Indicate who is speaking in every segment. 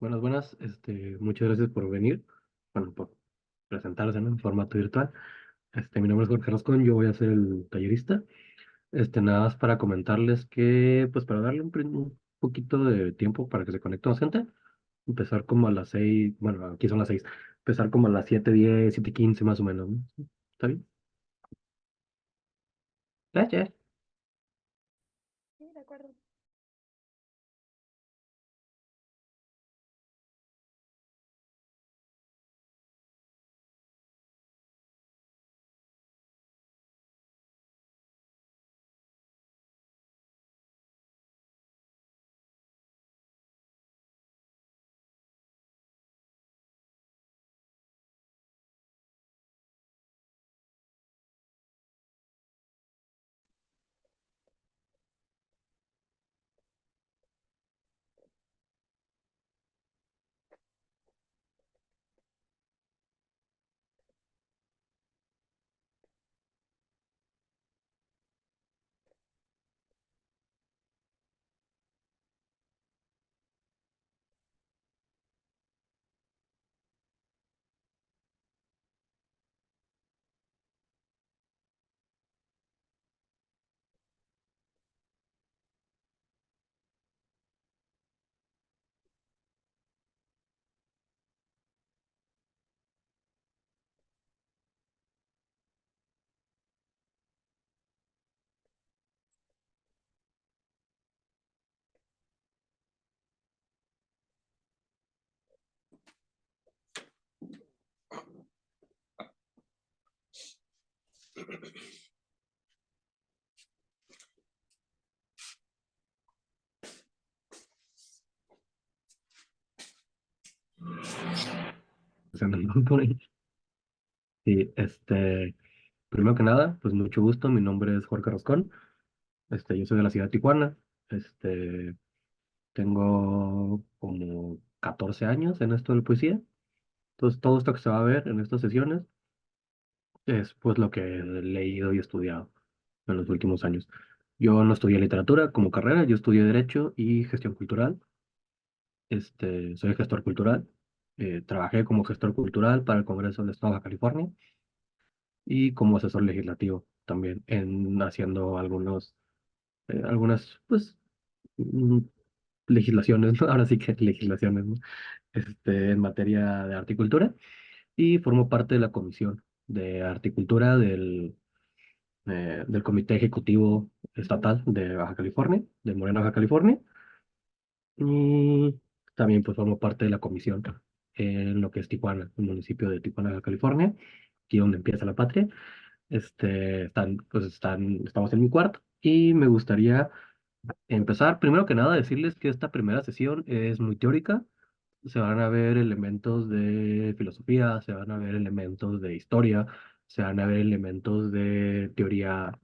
Speaker 1: Buenas, buenas. Muchas gracias por venir, bueno, por presentarse, ¿no? En formato virtual. Mi nombre es Jorge Rascón, yo voy a ser el tallerista. Nada más para comentarles que, pues para darle un poquito de tiempo para que se conecte más gente, empezar como a las 6, bueno, aquí son las 6, empezar como a las 7:10, 7:15 más o menos, ¿no? ¿Está bien? Gracias.
Speaker 2: Sí, de acuerdo.
Speaker 1: Por ahí. Sí, primero que nada, pues mucho gusto, mi nombre es Jorge Rascón, yo soy de la ciudad de Tijuana. este, Tengo como 14 años en esto de la poesía. Entonces, todo esto que se va a ver en estas sesiones es pues lo que he leído y estudiado en los últimos años. Yo no estudié literatura como carrera, yo estudié Derecho y Gestión Cultural. Soy gestor cultural. Trabajé como gestor cultural para el Congreso del Estado de Baja California y como asesor legislativo también en haciendo algunas pues mm, legislaciones, ¿no? Ahora sí que legislaciones, ¿no? En materia de horticultura y formo parte de la comisión de horticultura del Comité Ejecutivo Estatal de Baja California, de Morena, Baja California, y también pues formo parte de la comisión en lo que es Tijuana, el municipio de Tijuana, Baja California, aquí donde empieza la patria. Estamos en mi cuarto y me gustaría empezar, primero que nada, decirles que esta primera sesión es muy teórica. Se van a ver elementos de filosofía, se van a ver elementos de historia, se van a ver elementos de teoría,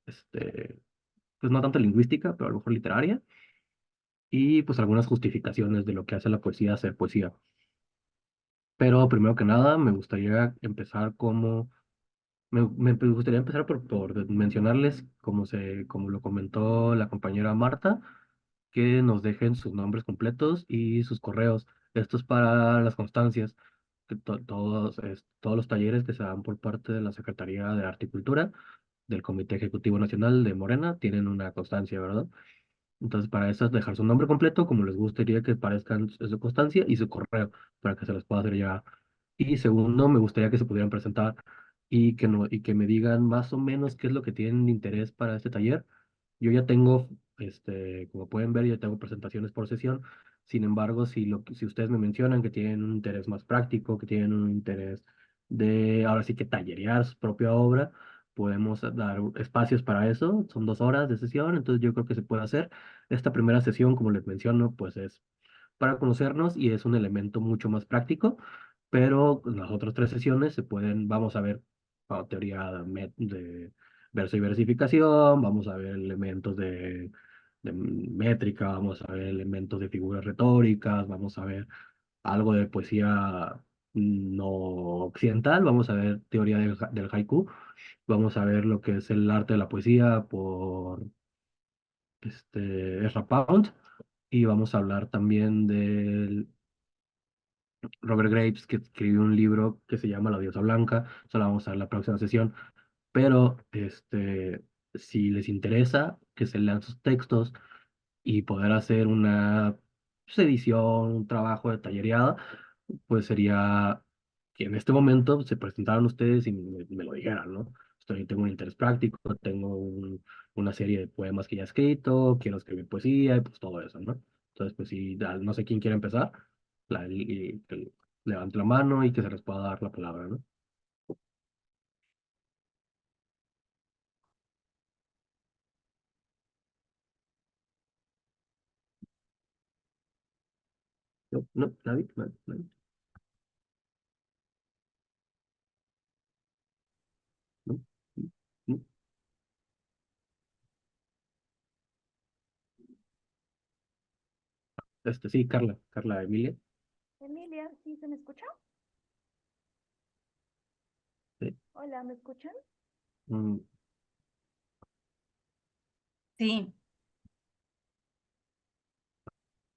Speaker 1: este, pues no tanto lingüística, pero a lo mejor literaria, y pues algunas justificaciones de lo que hace la poesía ser poesía. Pero primero que nada, me gustaría empezar me gustaría empezar por mencionarles, como lo comentó la compañera Marta, que nos dejen sus nombres completos y sus correos. Esto es para las constancias, que todos los talleres que se dan por parte de la Secretaría de Arte y Cultura, del Comité Ejecutivo Nacional de Morena, tienen una constancia, ¿verdad? Entonces, para eso es dejar su nombre completo, como les gustaría que parezcan su constancia y su correo, para que se les pueda hacer llegar. Y segundo, me gustaría que se pudieran presentar y que, no, y que me digan más o menos qué es lo que tienen de interés para este taller. Yo ya tengo, como pueden ver, ya tengo presentaciones por sesión. Sin embargo, si ustedes me mencionan que tienen un interés más práctico, que tienen un interés de, ahora sí que tallerear su propia obra, podemos dar espacios para eso. Son 2 horas de sesión, entonces yo creo que se puede hacer. Esta primera sesión, como les menciono, pues es para conocernos y es un elemento mucho más práctico, pero las otras 3 sesiones vamos a ver teoría de verso y versificación, vamos a ver elementos de métrica, vamos a ver elementos de figuras retóricas, vamos a ver algo de poesía no occidental, vamos a ver teoría del haiku, vamos a ver lo que es el arte de la poesía por Ezra Pound, y vamos a hablar también Robert Graves, que escribió un libro que se llama La diosa blanca, eso lo vamos a ver en la próxima sesión, pero si les interesa que se lean sus textos y poder hacer una pues, edición, un trabajo de tallereada, pues sería que en este momento se presentaran ustedes y me lo dijeran, ¿no? Tengo un interés práctico, tengo una serie de poemas que ya he escrito, quiero escribir poesía y pues todo eso, ¿no? Entonces, pues si no sé quién quiere empezar, que levante la mano y que se les pueda dar la palabra, ¿no? No, no, nadie, nadie, nadie. No, no, no. Sí, Carla Emilia.
Speaker 2: Emilia, ¿sí se me escucha?
Speaker 1: Sí.
Speaker 2: Hola, ¿me escuchan?
Speaker 1: Mm,
Speaker 3: Sí,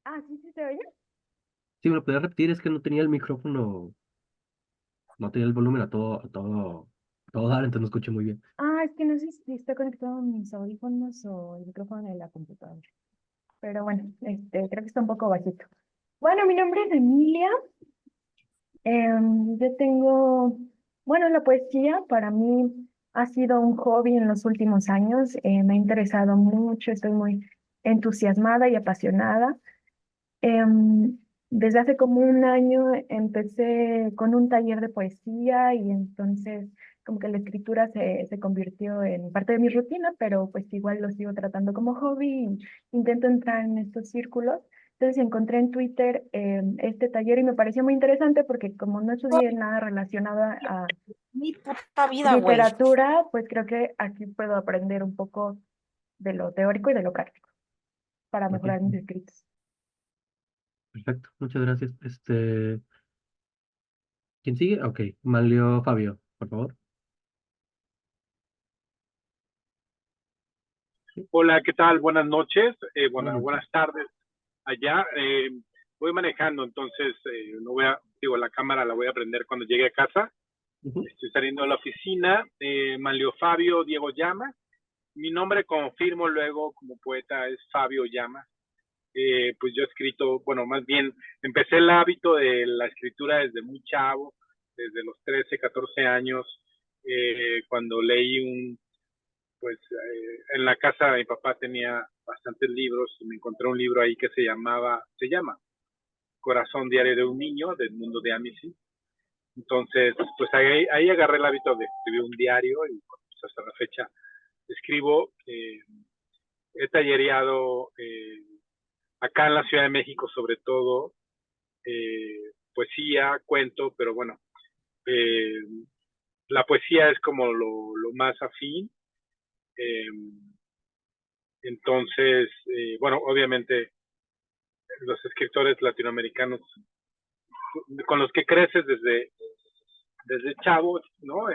Speaker 2: Ah, sí, sí se oye.
Speaker 1: sí, me lo podía repetir, es que no tenía el micrófono, no tenía el volumen a todo dar, entonces no escuché muy bien.
Speaker 2: Ah, es que no sé si está conectado mis audífonos o el micrófono de la computadora. Pero bueno, creo que está un poco bajito. Bueno, mi nombre es Emilia. Yo tengo, bueno, la poesía para mí ha sido un hobby en los últimos años. Me ha interesado mucho, estoy muy entusiasmada y apasionada. Em, Desde hace como un año empecé con un taller de poesía y entonces como que la escritura se convirtió en parte de mi rutina, pero pues igual lo sigo tratando como hobby y intento entrar en estos círculos. Entonces encontré en Twitter este taller y me pareció muy interesante porque como no estudié nada relacionado a
Speaker 3: mi puta vida, güey.
Speaker 2: literatura, pues creo que aquí puedo aprender un poco de lo teórico y de lo práctico para
Speaker 1: Ok,
Speaker 2: mejorar mis escritos.
Speaker 1: perfecto, muchas gracias. ¿Quién sigue? Ok, Manlio Fabio, por favor. Sí,
Speaker 4: Hola, ¿qué tal? Buenas noches,
Speaker 1: buenas noches.
Speaker 4: buenas tardes allá. Voy manejando, entonces no voy a, digo, la cámara la voy a prender cuando llegue a casa.
Speaker 1: Ujú.
Speaker 4: Estoy saliendo de la oficina. Manlio Fabio Diego Llama. Mi nombre, confirmo luego como poeta, es Fabio Llama. Pues yo he escrito, bueno, más bien empecé el hábito de la escritura desde muy chavo, desde los 13, 14 años, cuando leí pues en la casa de mi papá tenía bastantes libros y me encontré un libro ahí que se llama Corazón Diario de un Niño, del mundo de Amici. Entonces, pues ahí agarré el hábito de escribir un diario y pues, hasta la fecha escribo. He tallereado acá en la Ciudad de México, sobre todo, poesía, cuento, pero bueno, eh, la poesía es como lo más afín. Eh, entonces, bueno, obviamente los escritores latinoamericanos con los que creces desde chavo, ¿no?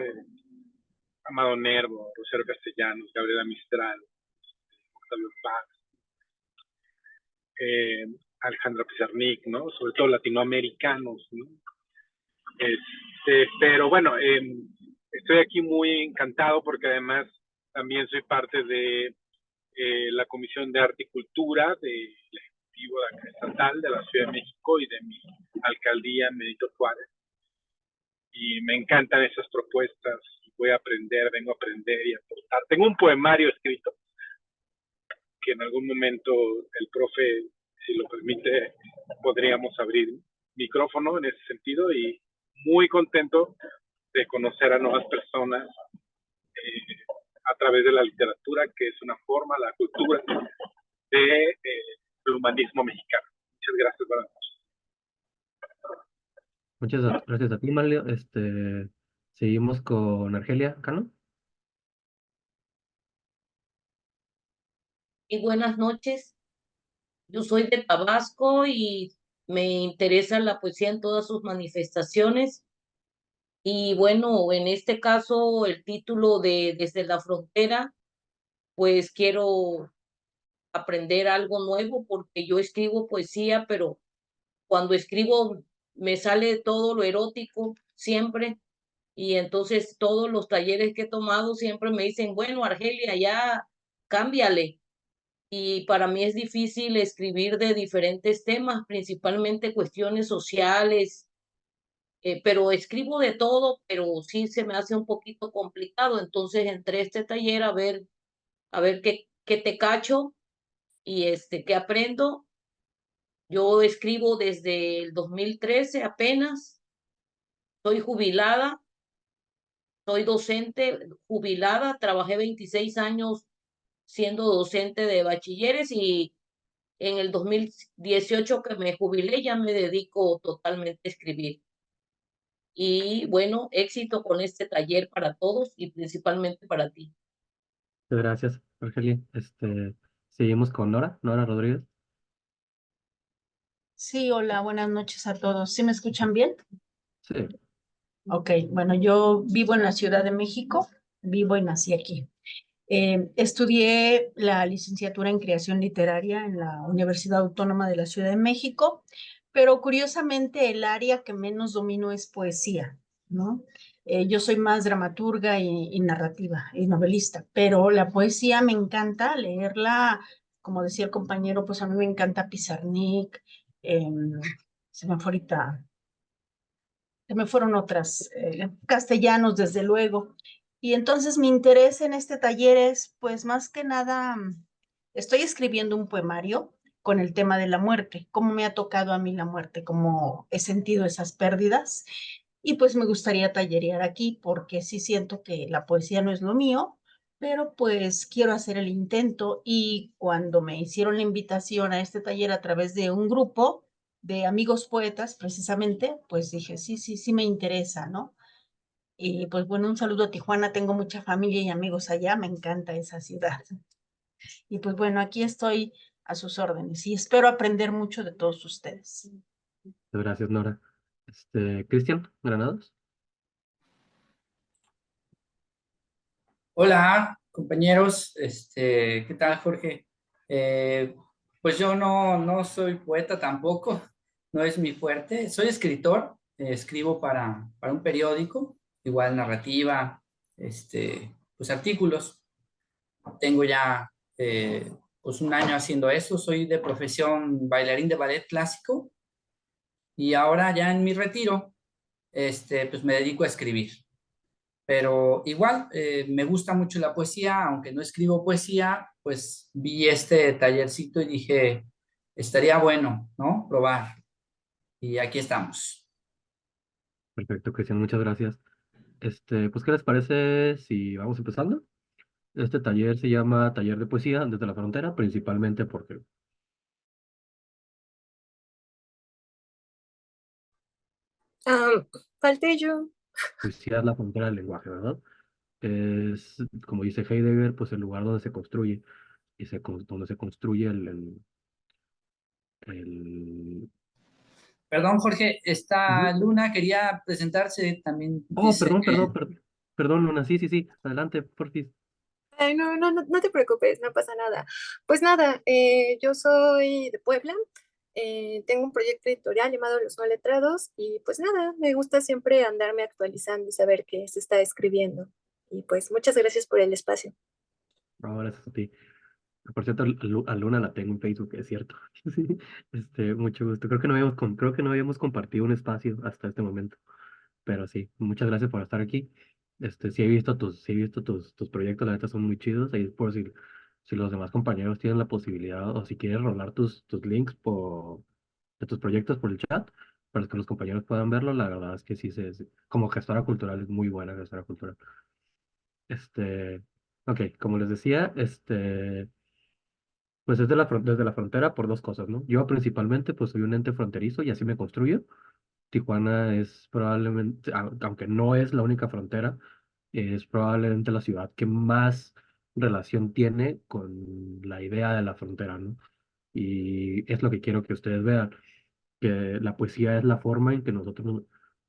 Speaker 4: Amado Nervo, Rosario Castellanos, Gabriela Mistral, Octavio Paz, eh, Alejandra Pizarnik, ¿no? Sobre todo latinoamericanos, ¿no? Pero bueno, estoy aquí muy encantado porque además también soy parte de la Comisión de Arte y Cultura del Ejecutivo Estatal de la Ciudad de México y de mi alcaldía Benito Juárez. Y me encantan esas propuestas. Voy a aprender, vengo a aprender y a aportar. Tengo un poemario escrito que en algún momento el profe, si lo permite, podríamos abrir micrófono en ese sentido y muy contento de conocer a nuevas personas a través de la literatura, que es una forma, la cultura del humanismo mexicano. Muchas gracias, buenas noches.
Speaker 1: Muchas gracias a ti, Manlio. Seguimos con Argelia Cano.
Speaker 3: Y buenas noches. Yo soy de Tabasco y me interesa la poesía en todas sus manifestaciones. Y bueno, en este caso, el título de Desde la Frontera, pues quiero aprender algo nuevo porque yo escribo poesía, pero cuando escribo me sale todo lo erótico siempre. Y entonces todos los talleres que he tomado siempre me dicen, bueno, Argelia, ya cámbiale. Y para mí es difícil escribir de diferentes temas, principalmente cuestiones sociales, pero escribo de todo, pero sí se me hace un poquito complicado. Entonces entré a este taller a ver qué te cacho y qué aprendo. Yo escribo desde el 2013 apenas, soy jubilada, soy docente jubilada, trabajé 26 años siendo docente de bachilleres y en el 2018 que me jubilé ya me dedico totalmente a escribir. Y bueno, éxito con este taller para todos y principalmente para ti.
Speaker 1: Muchas gracias, Argelia. Seguimos con Nora, Nora Rodríguez.
Speaker 5: Sí, hola, buenas noches a todos. ¿Sí me escuchan bien?
Speaker 1: Sí,
Speaker 5: Ok, bueno, yo vivo en la Ciudad de México, vivo y nací aquí. Estudié la licenciatura en creación literaria en la Universidad Autónoma de la Ciudad de México, pero curiosamente el área que menos domino es poesía, ¿no? Yo soy más dramaturga y narrativa y novelista, pero la poesía me encanta leerla, como decía el compañero, pues a mí me encanta Pizarnik, se me fue ahorita, se me fueron otras, castellanos, desde luego. Y entonces mi interés en este taller es, pues más que nada, estoy escribiendo un poemario con el tema de la muerte, cómo me ha tocado a mí la muerte, cómo he sentido esas pérdidas. Y pues me gustaría tallerear aquí porque sí siento que la poesía no es lo mío, pero pues quiero hacer el intento. Y cuando me hicieron la invitación a este taller a través de un grupo, de amigos poetas, precisamente, pues dije, sí, sí, sí me interesa, ¿no? Y pues bueno, un saludo a Tijuana, tengo mucha familia y amigos allá, me encanta esa ciudad. Y pues bueno, aquí estoy a sus órdenes y espero aprender mucho de todos ustedes.
Speaker 1: muchas gracias, Nora. Cristian Granados.
Speaker 6: Hola, compañeros. ¿Qué tal, Jorge? Eh, pues yo no soy poeta tampoco, no es mi fuerte. Soy escritor, escribo para un periódico, igual narrativa, pues artículos. Tengo ya pues un año haciendo eso. Soy de profesión bailarín de ballet clásico y ahora ya en mi retiro, pues me dedico a escribir. Pero igual, me gusta mucho la poesía, aunque no escribo poesía, pues vi este tallercito y dije, estaría bueno, ¿no? Probar. Y aquí estamos.
Speaker 1: Perfecto, Cristian, muchas gracias. Pues, ¿qué les parece si vamos empezando? Este taller se llama Taller de Poesía desde la Frontera, principalmente porque
Speaker 7: Ah, falté yo.
Speaker 1: poesía es la frontera del lenguaje, ¿verdad? Es, como dice Heidegger, pues el lugar donde se construye y donde se construye el...
Speaker 6: Perdón, Jorge, esta
Speaker 1: Ujú.
Speaker 6: Luna quería presentarse también,
Speaker 1: Oh,
Speaker 6: dice.
Speaker 1: perdón, Luna, sí, sí, sí, adelante, por fin.
Speaker 7: Ay, no te preocupes, no pasa nada. Pues nada, yo soy de Puebla, tengo un proyecto editorial llamado Los No Letrados y pues nada, me gusta siempre andarme actualizando y saber qué se está escribiendo. Y pues muchas gracias por el espacio.
Speaker 1: Ahora es a ti. Por cierto, a Luna la tengo en Facebook, es cierto. Sí, mucho gusto. Creo que no habíamos compartido un espacio hasta este momento. Pero sí, muchas gracias por estar aquí. Sí he visto tus proyectos, la neta son muy chidos. Ahí por si los demás compañeros tienen la posibilidad o si quieres rolar tus links de tus proyectos por el chat, para que los compañeros puedan verlo, la verdad es que sí, como gestora cultural es muy buena gestora cultural. Este, ok, como les decía, pues desde la frontera por dos cosas, ¿no? Yo principalmente pues soy un ente fronterizo y así me construyo. Tijuana es probablemente, aunque no es la única frontera, es probablemente la ciudad que más relación tiene con la idea de la frontera, ¿no? Y es lo que quiero que ustedes vean, que la poesía es la forma en que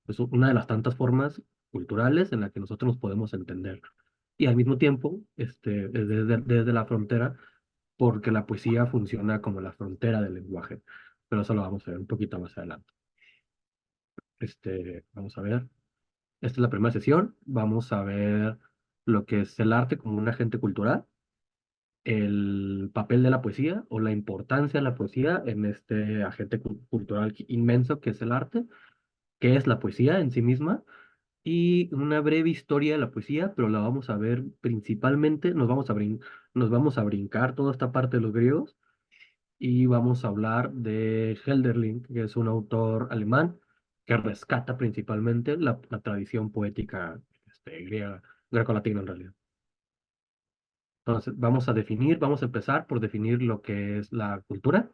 Speaker 1: es una de las tantas formas culturales en la que nosotros nos podemos entender. Y al mismo tiempo, desde la frontera, porque la poesía funciona como la frontera del lenguaje. Pero eso lo vamos a ver un poquito más adelante. Vamos a ver. Esta es la primera sesión. Vamos a ver lo que es el arte como un agente cultural, el papel de la poesía o la importancia de la poesía en este agente cultural inmenso que es el arte, qué es la poesía en sí misma y una breve historia de la poesía, pero la vamos a ver principalmente, nos vamos a brincar toda esta parte de los griegos y vamos a hablar de Hölderlin, que es un autor alemán que rescata principalmente la tradición poética griega, greco-latina en realidad. Entonces, vamos a empezar por definir lo que es la cultura.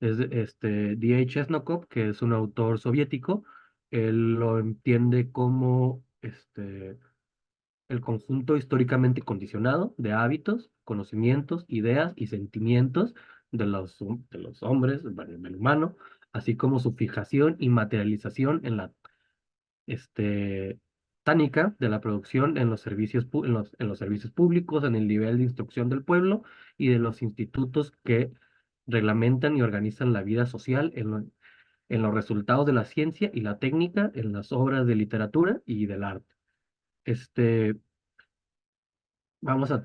Speaker 1: D.A. Chesnokov, que es un autor soviético, él lo entiende como el conjunto históricamente condicionado de hábitos, conocimientos, ideas y sentimientos de los hombres, bueno, del humano, así como su fijación y materialización en la tánica de la producción en los servicios, en los servicios públicos, en el nivel de instrucción del pueblo y de los institutos que reglamentan y organizan la vida social en los resultados de la ciencia y la técnica, en las obras de literatura y del arte. Este, Vamos a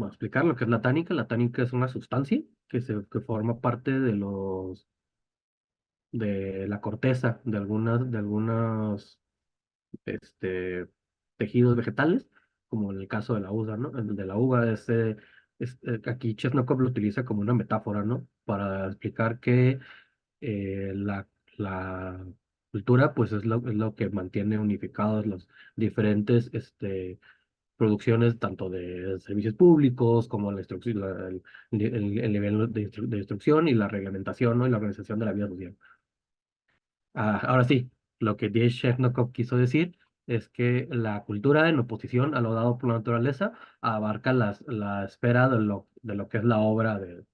Speaker 1: explicar lo que es la tánica. La tánica es una sustancia que forma parte de la corteza de algunos este, tejidos vegetales, como en el caso de la uva, ¿no? El de la uva, aquí Chesnokov lo utiliza como una metáfora, ¿no? Para explicar que la cultura, pues es lo que mantiene unificados los diferentes, producciones tanto de servicios públicos como la instrucción, el nivel de instrucción y la reglamentación, ¿no? Y la organización de la vida social. Ahora sí, lo que D. Shevnokov quiso decir es que la cultura, en oposición a lo dado por la naturaleza, abarca la esfera de lo que es la obra de...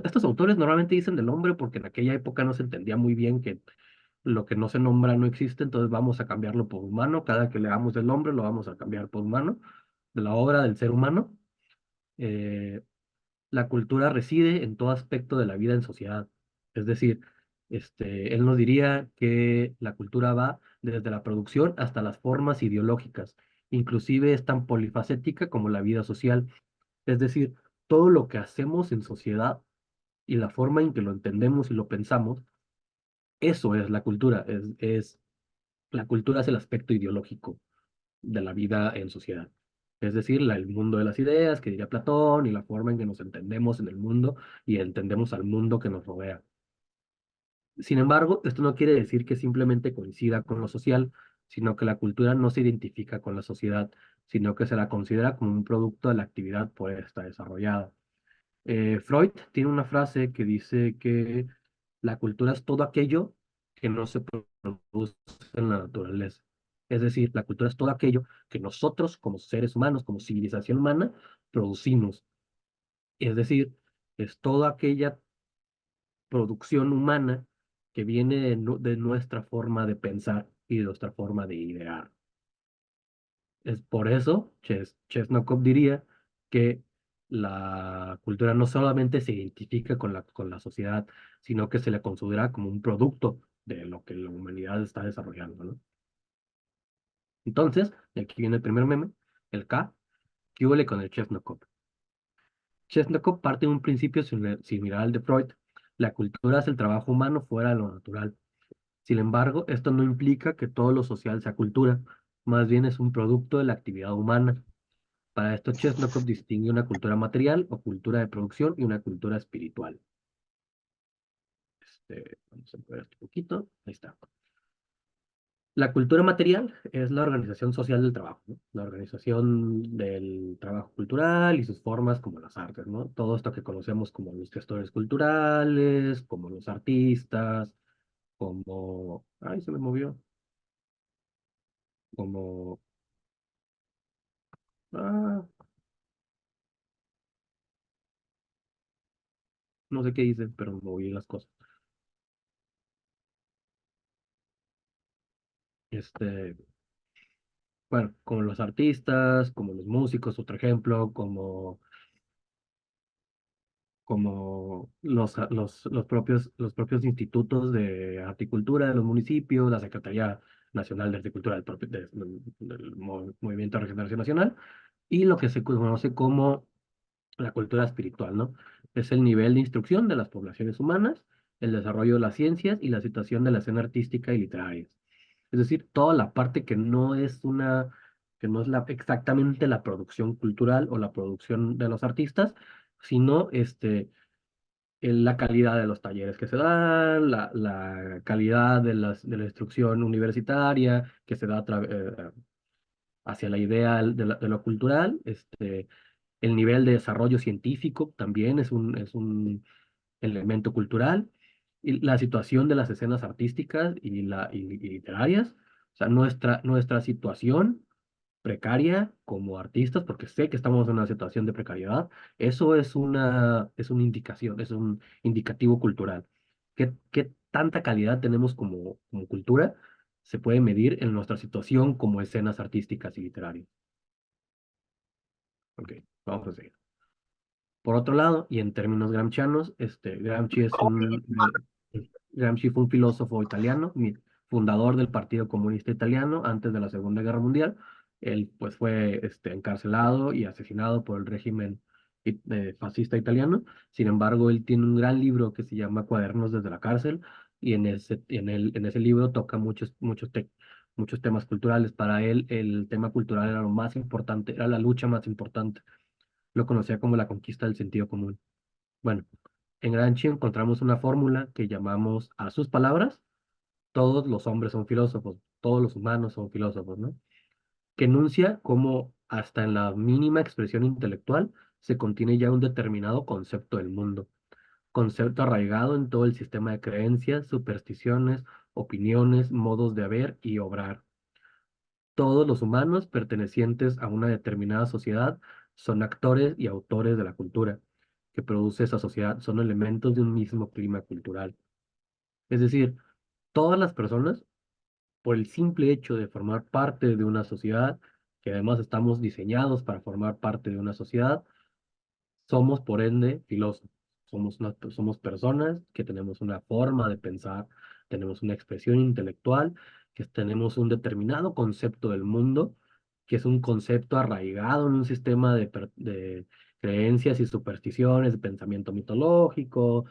Speaker 1: Estos autores normalmente dicen del hombre porque en aquella época no se entendía muy bien que lo que no se nombra no existe, entonces vamos a cambiarlo por humano. Cada que leamos del hombre lo vamos a cambiar por humano, de la obra del ser humano. Eh, la cultura reside en todo aspecto de la vida en sociedad. Es decir, él nos diría que la cultura va desde la producción hasta las formas ideológicas. Inclusive es tan polifacética como la vida social. Es decir, todo lo que hacemos en sociedad y la forma en que lo entendemos y lo pensamos, eso es la cultura. La cultura es el aspecto ideológico de la vida en sociedad. Es decir, el mundo de las ideas, que diría Platón, y la forma en que nos entendemos en el mundo y entendemos al mundo que nos rodea. Sin embargo, esto no quiere decir que simplemente coincida con lo social, sino que la cultura no se identifica con la sociedad, sino que se la considera como un producto de la actividad por esta desarrollada. Freud tiene una frase que dice que la cultura es todo aquello que no se produce en la naturaleza. Es decir, la cultura es todo aquello que nosotros como seres humanos, como civilización humana, producimos. Es decir, es toda aquella producción humana que viene de nuestra forma de pensar y de nuestra forma de idear. Es por eso, Chesnokov diría que la cultura no solamente se identifica con la sociedad, sino que se le considera como un producto de lo que la humanidad está desarrollando, ¿no? Entonces, y aquí viene el primer meme, el K, ¿qué huele con el Chesnokov? Chesnokov parte de un principio similar al de Freud. La cultura es el trabajo humano fuera de lo natural. Sin embargo, esto no implica que todo lo social sea cultura, más bien es un producto de la actividad humana. Para esto, Chesnokov distingue una cultura material o cultura de producción y una cultura espiritual. Vamos a ver un poquito. Ahí está. La cultura material es la organización social del trabajo, ¿no? La organización del trabajo cultural y sus formas como las artes, ¿no? Todo esto que conocemos como los gestores culturales, como los artistas, como... Ay, se me movió. Como... Ah, no sé qué dice, pero me moví las cosas. Este, bueno, como los artistas, como los músicos, otro ejemplo, como como los propios institutos de horticultura de los municipios, la Secretaría Nacional de Horticultura del Movimiento de Regeneración Nacional, y lo que se conoce como la cultura espiritual, ¿no? Es el nivel de instrucción de las poblaciones humanas, el desarrollo de las ciencias y la situación de la escena artística y literaria. Es decir, toda la parte que no es exactamente la producción cultural o la producción de los artistas, sino la calidad de los talleres que se dan, la calidad de la instrucción universitaria que se da hacia la idea de lo cultural, el nivel de desarrollo científico también es un elemento cultural, y la situación de las escenas artísticas y literarias, o sea, nuestra situación precaria como artistas, porque sé que estamos en una situación de precariedad, eso es una indicación, es un indicativo cultural. ¿Qué tanta calidad tenemos como cultura? Se puede medir en nuestra situación como escenas artísticas y literarias. Ok, vamos a seguir. Por otro lado, y en términos gramscianos, Gramsci fue un filósofo italiano, fundador del Partido Comunista Italiano antes de la Segunda Guerra Mundial. Él pues fue encarcelado y asesinado por el régimen fascista italiano. Sin embargo, él tiene un gran libro que se llama Cuadernos desde la cárcel, y en ese libro toca muchos temas culturales. Para él, el tema cultural era lo más importante, era la lucha más importante. Lo conocía como la conquista del sentido común. Bueno, en Gramsci encontramos una fórmula que llamamos, a sus palabras, todos los hombres son filósofos, todos los humanos son filósofos, ¿no? Que enuncia cómo hasta en la mínima expresión intelectual se contiene ya un determinado concepto del mundo, concepto arraigado en todo el sistema de creencias, supersticiones, opiniones, modos de ver y obrar. Todos los humanos pertenecientes a una determinada sociedad son actores y autores de la cultura que produce esa sociedad, son elementos de un mismo clima cultural. Es decir, todas las personas, por el simple hecho de formar parte de una sociedad, que además estamos diseñados para formar parte de una sociedad, somos por ende filósofos. Somos personas que tenemos una forma de pensar, tenemos una expresión intelectual, que tenemos un determinado concepto del mundo, que es un concepto arraigado en un sistema de creencias y supersticiones, de pensamiento mitológico,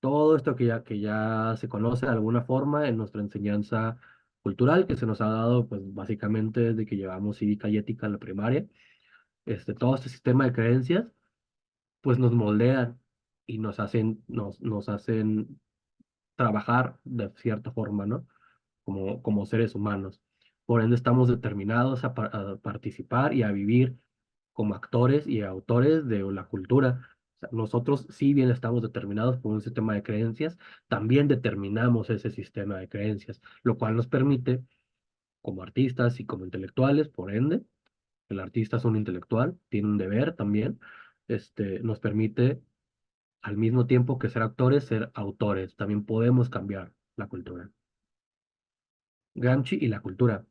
Speaker 1: todo esto que ya se conoce de alguna forma en nuestra enseñanza cultural, que se nos ha dado pues básicamente desde que llevamos cívica y ética en la primaria. Todo este sistema de creencias pues nos moldean y nos hacen trabajar de cierta forma, ¿no? Como seres humanos. Por ende, estamos determinados a participar y a vivir como actores y autores de la cultura. O sea, nosotros, si bien estamos determinados por un sistema de creencias, también determinamos ese sistema de creencias, lo cual nos permite, como artistas y como intelectuales, por ende, el artista es un intelectual, tiene un deber también, nos permite al mismo tiempo que ser actores, ser autores. También podemos cambiar la cultura. Gramsci y la cultura.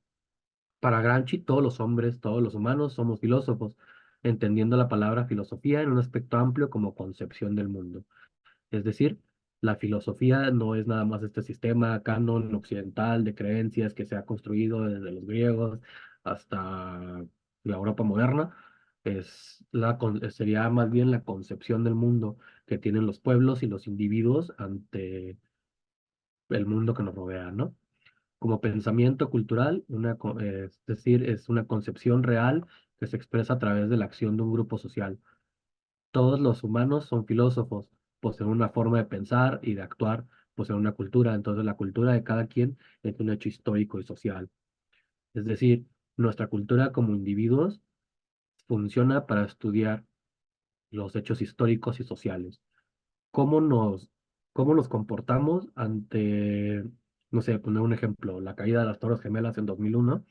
Speaker 1: Para Gramsci, todos los hombres, todos los humanos somos filósofos, entendiendo la palabra filosofía en un aspecto amplio como concepción del mundo. Es decir, la filosofía no es nada más este sistema canon occidental de creencias que se ha construido desde los griegos hasta la Europa moderna. Sería más bien la concepción del mundo que tienen los pueblos y los individuos ante el mundo que nos rodea, ¿no? Como pensamiento cultural, es decir, es una concepción real que se expresa a través de la acción de un grupo social. Todos los humanos son filósofos, poseen una forma de pensar y de actuar, poseen una cultura. Entonces, la cultura de cada quien es un hecho histórico y social. Es decir, nuestra cultura como individuos funciona para estudiar los hechos históricos y sociales. Cómo nos, cómo nos comportamos ante, no sé, poner un ejemplo, la caída de las Torres Gemelas en 2001,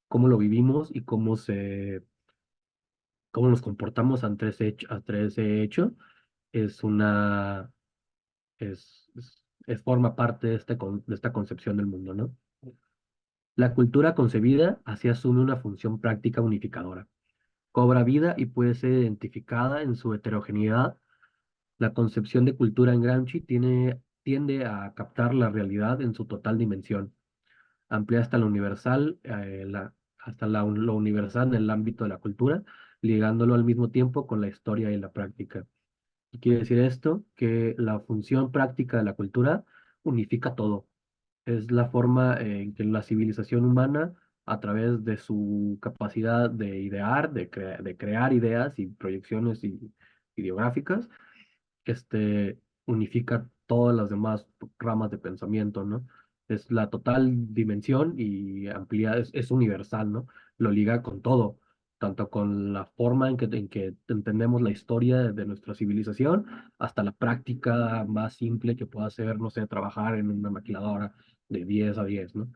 Speaker 1: cómo lo vivimos y cómo nos comportamos ante ese hecho, es una, forma parte de esta concepción del mundo, ¿no? La cultura concebida así asume una función práctica unificadora. Cobra vida y puede ser identificada en su heterogeneidad La concepción de cultura en Gramsci tiende a captar la realidad en su total dimensión, amplía hasta lo universal, lo universal en el ámbito de la cultura, ligándolo al mismo tiempo con la historia y la práctica. ¿Qué quiere decir esto? Que la función práctica de la cultura unifica todo. Es la forma en que la civilización humana, a través de su capacidad de idear, de crear ideas y proyecciones ideográficas, unifica todas las demás ramas de pensamiento, ¿no? Es la total dimensión y amplía, es universal, ¿no? Lo liga con todo, tanto con la forma en que entendemos la historia de nuestra civilización, hasta la práctica más simple que pueda ser, no sé, trabajar en una maquiladora de 10 a 10, ¿no?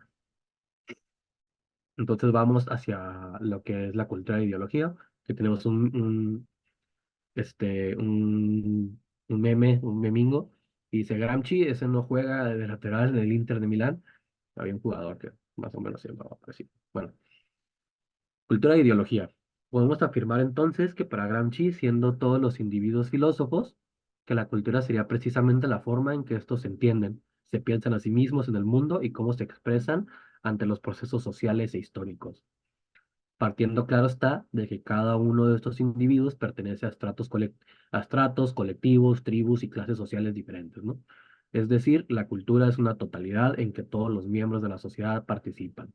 Speaker 1: Entonces vamos hacia lo que es la cultura de ideología, que tenemos un memingo, y dice Gramsci, ese no juega de lateral en el Inter de Milán. Había un jugador que más o menos se llamaba parecido. Bueno, cultura e ideología. Podemos afirmar entonces que para Gramsci, siendo todos los individuos filósofos, que la cultura sería precisamente la forma en que estos se entienden, se piensan a sí mismos en el mundo y cómo se expresan ante los procesos sociales e históricos, partiendo claro está de que cada uno de estos individuos pertenece a estratos, colectivos, tribus y clases sociales diferentes, ¿no? Es decir, la cultura es una totalidad en que todos los miembros de la sociedad participan.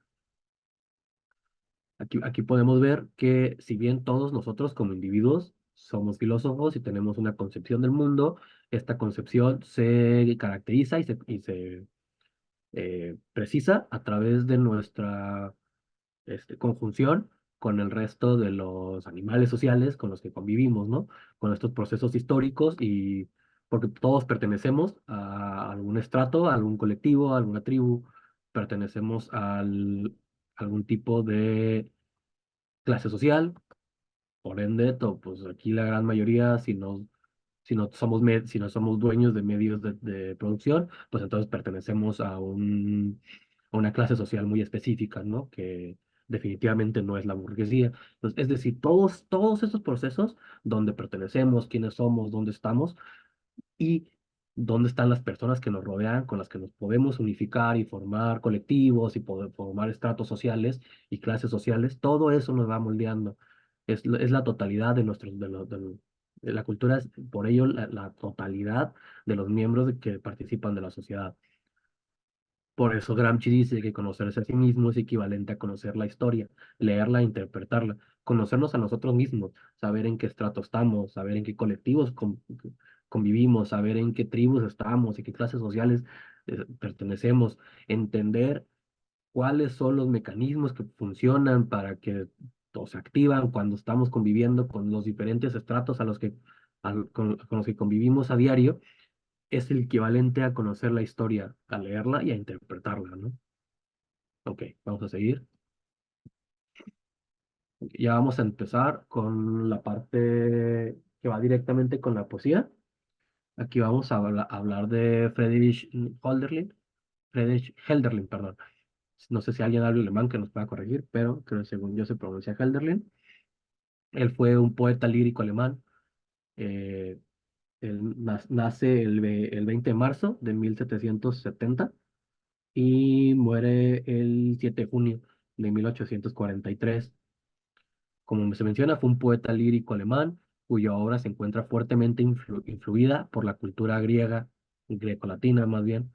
Speaker 1: Aquí podemos ver que si bien todos nosotros como individuos somos filósofos y tenemos una concepción del mundo, esta concepción se caracteriza y se precisa a través de nuestra conjunción con el resto de los animales sociales con los que convivimos, ¿no? Con estos procesos históricos y porque todos pertenecemos a algún estrato, a algún colectivo, a alguna tribu, pertenecemos a algún tipo de clase social, por ende, pues aquí la gran mayoría, si no somos dueños de medios de producción, pues entonces pertenecemos a una clase social muy específica, ¿no? Que definitivamente no es la burguesía. Entonces, es decir, todos esos procesos donde pertenecemos, quiénes somos, dónde estamos y dónde están las personas que nos rodean, con las que nos podemos unificar y formar colectivos y poder formar estratos sociales y clases sociales, todo eso nos va moldeando. Es la totalidad de de la cultura, es por ello la totalidad de los miembros que participan de la sociedad. Por eso Gramsci dice que conocerse a sí mismo es equivalente a conocer la historia, leerla e interpretarla, conocernos a nosotros mismos, saber en qué estrato estamos, saber en qué colectivos convivimos, saber en qué tribus estamos y qué clases sociales pertenecemos, entender cuáles son los mecanismos que funcionan para que o se activan cuando estamos conviviendo con los diferentes estratos con los que convivimos a diario, es el equivalente a conocer la historia, a leerla y a interpretarla, ¿no? Ok, vamos a seguir. Ya vamos a empezar con la parte que va directamente con la poesía. Aquí vamos a hablar de Friedrich Hölderlin, perdón. No sé si alguien habla alemán que nos pueda corregir, pero creo que según yo se pronuncia Hölderlin. Él fue un poeta lírico alemán. eh, Él nace el 20 de marzo de 1770 y muere el 7 de junio de 1843. Como se menciona, fue un poeta lírico alemán cuya obra se encuentra fuertemente influida por la cultura griega, greco-latina más bien.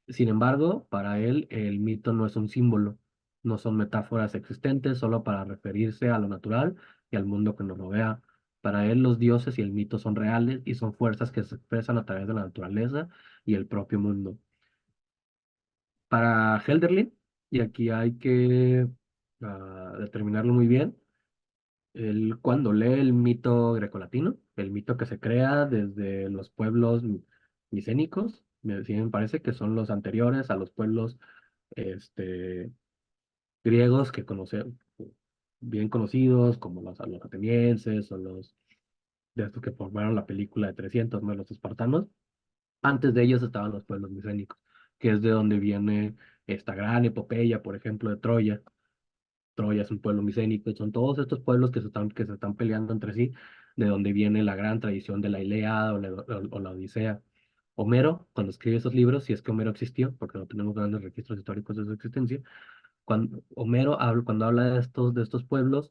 Speaker 1: Sin embargo, para él el mito no es un símbolo, no son metáforas existentes solo para referirse a lo natural y al mundo que nos rodea. Para él los dioses y el mito son reales y son fuerzas que se expresan a través de la naturaleza y el propio mundo. Para Helderlin, y aquí hay que determinarlo muy bien, él cuando lee el mito grecolatino, el mito que se crea desde los pueblos micénicos, sí me parece que son los anteriores a los pueblos este, griegos que conocemos, bien conocidos, como los atenienses o los de estos que formaron la película de 300, ¿no? Los espartanos. Antes de ellos estaban los pueblos micénicos, que es de donde viene esta gran epopeya, por ejemplo, de Troya. Troya es un pueblo micénico, y son todos estos pueblos que se están peleando entre sí de donde viene la gran tradición de la Ilíada o la Odisea. Homero, cuando escribe esos libros, si es que Homero existió, porque no tenemos grandes registros históricos de su existencia, cuando cuando habla de estos pueblos,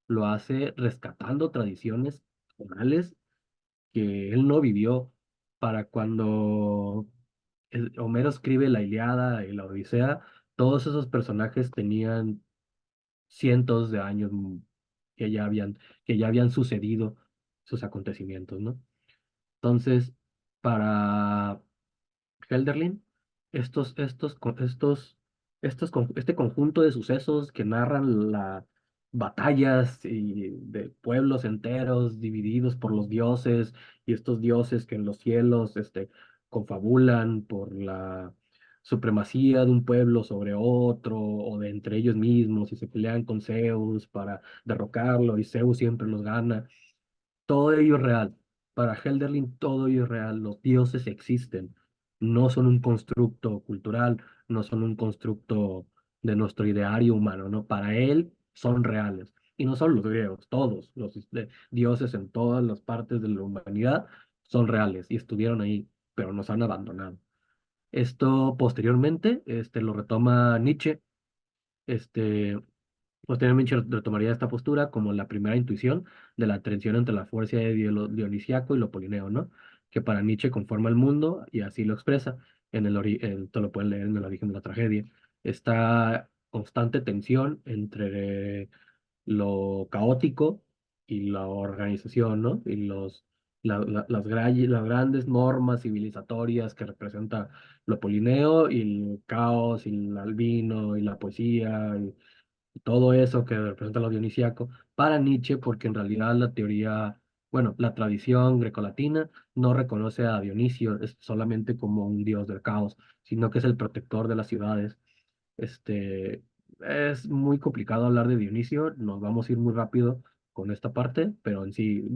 Speaker 1: lo hace rescatando tradiciones orales que él no vivió. Para cuando Homero escribe la Ilíada y la Odisea, todos esos personajes tenían cientos de años que ya habían sucedido sus acontecimientos, ¿no? Entonces, para Helderlin, este conjunto de sucesos que narran batallas de pueblos enteros divididos por los dioses y estos dioses que en los cielos confabulan por la supremacía de un pueblo sobre otro o de entre ellos mismos y se pelean con Zeus para derrocarlo y Zeus siempre los gana. Todo ello es real. Para Helderlin todo ello es real. Los dioses existen. No son un constructo cultural, no son un constructo de nuestro ideario humano, ¿no? Para él son reales. Y no solo los griegos, todos los dioses en todas las partes de la humanidad son reales y estuvieron ahí, pero nos han abandonado. Esto posteriormente lo retoma Nietzsche. Este, Posteriormente retomaría esta postura como la primera intuición de la tensión entre la fuerza de lo dionisíaco y lo polineo, ¿no? Que para Nietzsche conforma el mundo y así lo expresa. Esto lo pueden leer en El origen de la tragedia. Esta constante tensión entre lo caótico y la organización, ¿no? Y las grandes normas civilizatorias que representa lo polineo y el caos y el albino y la poesía y todo eso que representa lo dionisíaco para Nietzsche, porque en realidad la teoría, bueno, la tradición grecolatina no reconoce a Dionisio solamente como un dios del caos, sino que es el protector de las ciudades. Este, es muy complicado hablar de Dionisio, nos vamos a ir muy rápido con esta parte, pero en sí,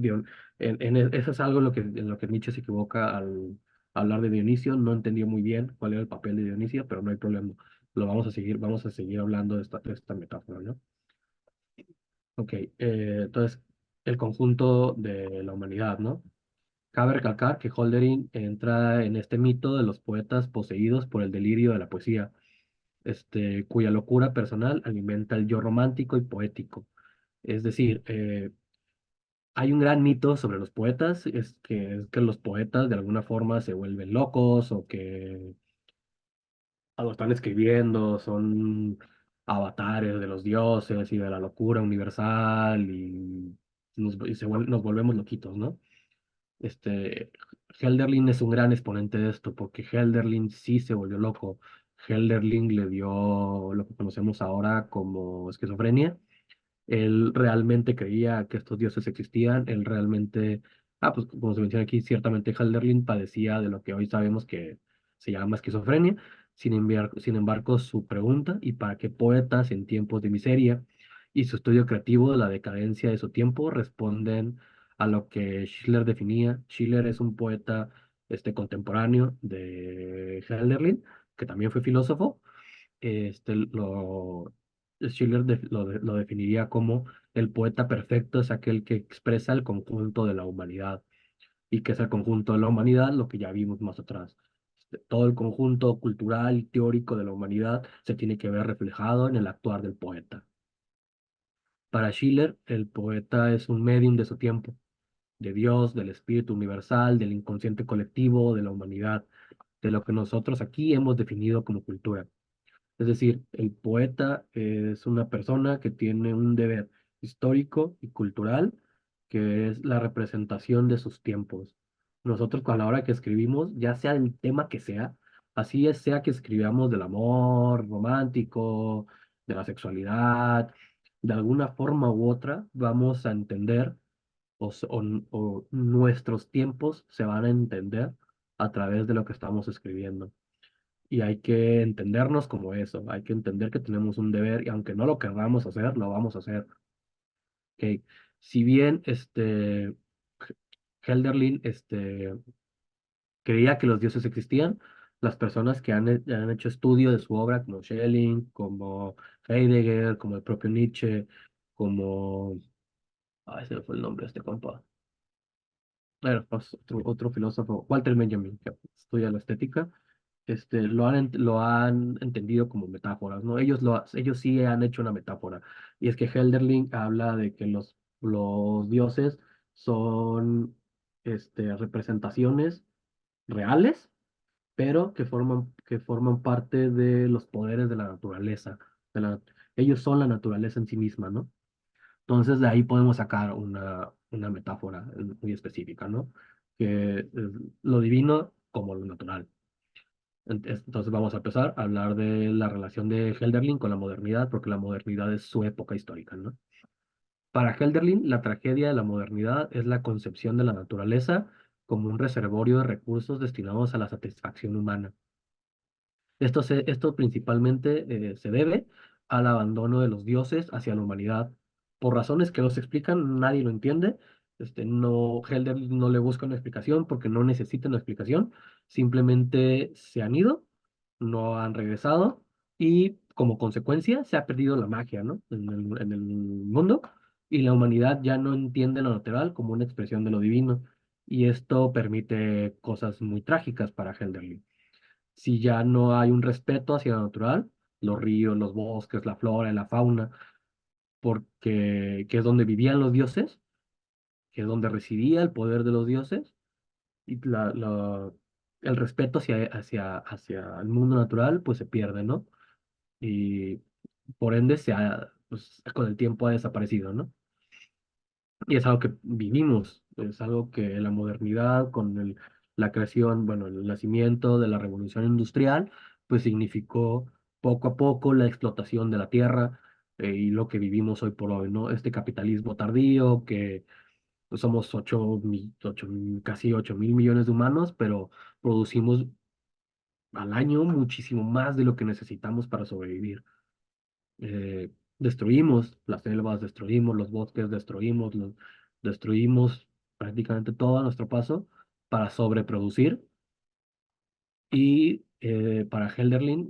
Speaker 1: eso es algo en lo que Nietzsche se equivoca al hablar de Dionisio, no entendió muy bien cuál era el papel de Dionisio, pero no hay problema, vamos a seguir hablando de esta metáfora, ¿no? Ok, entonces, el conjunto de la humanidad, ¿no? Cabe recalcar que Hölderlin entra en este mito de los poetas poseídos por el delirio de la poesía, cuya locura personal alimenta el yo romántico y poético. Es decir, hay un gran mito sobre los poetas, es que los poetas de alguna forma se vuelven locos o que algo están escribiendo, son avatares de los dioses y de la locura universal nos volvemos loquitos, ¿no? Este, Helderlin es un gran exponente de esto, porque Helderlin sí se volvió loco. Helderlin le dio lo que conocemos ahora como esquizofrenia. Él realmente creía que estos dioses existían, él realmente, pues como se menciona aquí, ciertamente Halderlin padecía de lo que hoy sabemos que se llama esquizofrenia. Sin embargo, su pregunta, ¿y para qué poetas en tiempos de miseria? Y su estudio creativo de la decadencia de su tiempo responden a lo que Schiller definía. Schiller es un poeta contemporáneo de Halderlin, que también fue filósofo. este, lo, Schiller lo definiría como el poeta perfecto es aquel que expresa el conjunto de la humanidad. ¿Y que es el conjunto de la humanidad? Lo que ya vimos más atrás. Todo el conjunto cultural y teórico de la humanidad se tiene que ver reflejado en el actuar del poeta. Para Schiller, el poeta es un medium de su tiempo, de Dios, del espíritu universal, del inconsciente colectivo, de la humanidad, de lo que nosotros aquí hemos definido como cultura. Es decir, el poeta es una persona que tiene un deber histórico y cultural, que es la representación de sus tiempos. Nosotros a la hora que escribimos, ya sea el tema que sea, así es, sea que escribamos del amor romántico, de la sexualidad, de alguna forma u otra, vamos a entender o nuestros tiempos se van a entender a través de lo que estamos escribiendo. Y hay que entendernos como eso, hay que entender que tenemos un deber y aunque no lo querramos hacer, lo vamos a hacer. ¿Ok? Si bien Helderlin creía que los dioses existían, las personas que han hecho estudio de su obra, como Schelling, como Heidegger, como el propio Nietzsche, como... Ay, se me fue el nombre de este compa. Bueno, pues, otro filósofo, Walter Benjamin, que estudia la estética, lo han entendido como metáforas, ¿no? Ellos sí han hecho una metáfora. Y es que Helderling habla de que los dioses son representaciones reales, pero que forman parte de los poderes de la naturaleza. de la- Ellos son la naturaleza en sí misma, ¿no? Entonces de ahí podemos sacar una metáfora muy específica, ¿no? Que es lo divino como lo natural. Entonces vamos a empezar a hablar de la relación de Helderlin con la modernidad, porque la modernidad es su época histórica, ¿no? Para Helderlin, la tragedia de la modernidad es la concepción de la naturaleza como un reservorio de recursos destinados a la satisfacción humana. Esto principalmente se debe al abandono de los dioses hacia la humanidad. Por razones que no se explican, nadie lo entiende. Helder no le busca una explicación porque no necesita una explicación. Simplemente se han ido, no han regresado y como consecuencia se ha perdido la magia, ¿no? En el mundo y la humanidad ya no entiende lo natural como una expresión de lo divino. Y esto permite cosas muy trágicas para Helderlin. Si ya no hay un respeto hacia lo natural, los ríos, los bosques, la flora y la fauna, porque que es donde vivían los dioses, que es donde residía el poder de los dioses, y el respeto hacia el mundo natural, pues se pierde, ¿no? Y por ende pues, con el tiempo ha desaparecido, ¿no? Y es algo que vivimos, es algo que la modernidad, con la creación, bueno, el nacimiento de la revolución industrial, pues significó poco a poco la explotación de la tierra y lo que vivimos hoy por hoy, ¿no? Este capitalismo tardío que pues, somos casi 8.000 millones de humanos, pero producimos al año muchísimo más de lo que necesitamos para sobrevivir. Destruimos las selvas, destruimos los bosques, destruimos prácticamente todo a nuestro paso para sobreproducir y para Helderlin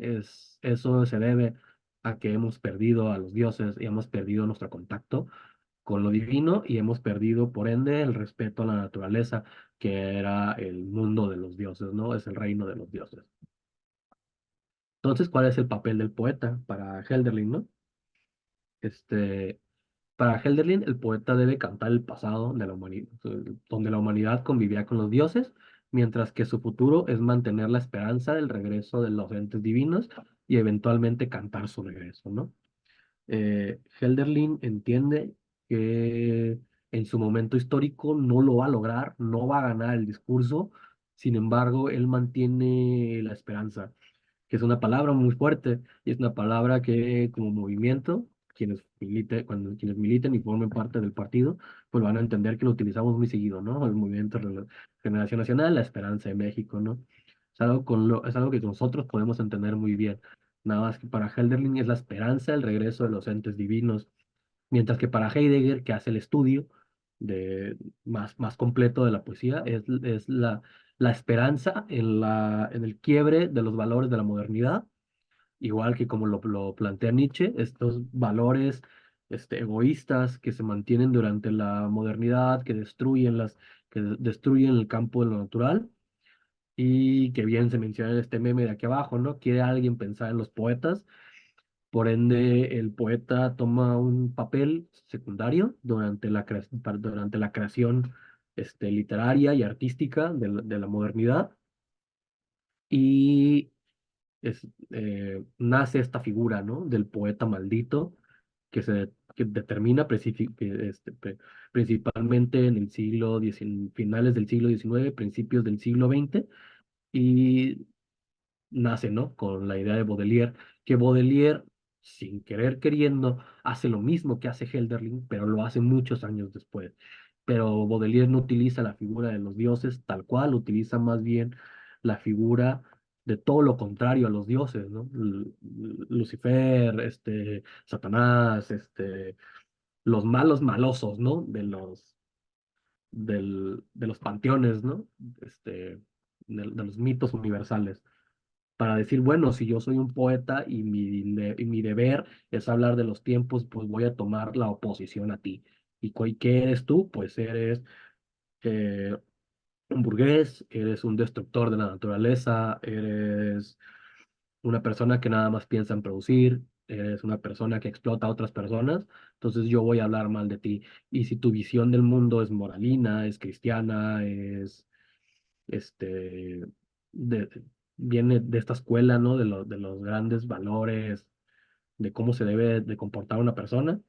Speaker 1: eso se debe a que hemos perdido a los dioses y hemos perdido nuestro contacto con lo divino y hemos perdido por ende el respeto a la naturaleza, que era el mundo de los dioses, ¿no? Es el reino de los dioses. Entonces, ¿cuál es el papel del poeta para Helderlin, no? Este, Para Helderlin, el poeta debe cantar el pasado de la humanidad, donde la humanidad convivía con los dioses, mientras que su futuro es mantener la esperanza del regreso de los entes divinos y eventualmente cantar su regreso, ¿no? Helderlin entiende que en su momento histórico no lo va a lograr, no va a ganar el discurso, sin embargo, él mantiene la esperanza, que es una palabra muy fuerte y es una palabra que como movimiento, quienes militen y formen parte del partido, pues van a entender que lo utilizamos muy seguido, ¿no? El movimiento Generación Nacional, la esperanza de México, ¿no? Es algo que nosotros podemos entender muy bien. Nada más que para Helderlin es la esperanza, el regreso de los entes divinos, mientras que para Heidegger, que hace el estudio más completo de la poesía, es la esperanza en el quiebre de los valores de la modernidad, igual que como lo plantea Nietzsche, estos valores egoístas que se mantienen durante la modernidad, que destruyen el campo de lo natural y que bien se menciona en este meme de aquí abajo, ¿no? Quiere alguien pensar en los poetas, por ende el poeta toma un papel secundario durante la creación literaria y artística de la modernidad y nace esta figura, ¿no? Del poeta maldito que determina principalmente en finales del siglo XIX, principios del siglo XX, y nace, ¿no? Con la idea de Baudelaire, que Baudelaire, sin querer queriendo, hace lo mismo que hace Helderlin, pero lo hace muchos años después. Pero Baudelaire no utiliza la figura de los dioses tal cual, utiliza más bien la figura de todo lo contrario a los dioses, ¿no? Lucifer, Satanás, los malos malosos, ¿no? De los panteones, ¿no? De los mitos universales para decir, bueno, si yo soy un poeta y mi deber es hablar de los tiempos, pues voy a tomar la oposición a ti. ¿Y qué eres tú? Pues eres un burgués, eres un destructor de la naturaleza, eres una persona que nada más piensa en producir, eres una persona que explota a otras personas, entonces yo voy a hablar mal de ti. Y si tu visión del mundo es moralina, es cristiana, es, este, de- viene de esta escuela, ¿no? De los grandes valores, de cómo se debe de comportar una persona,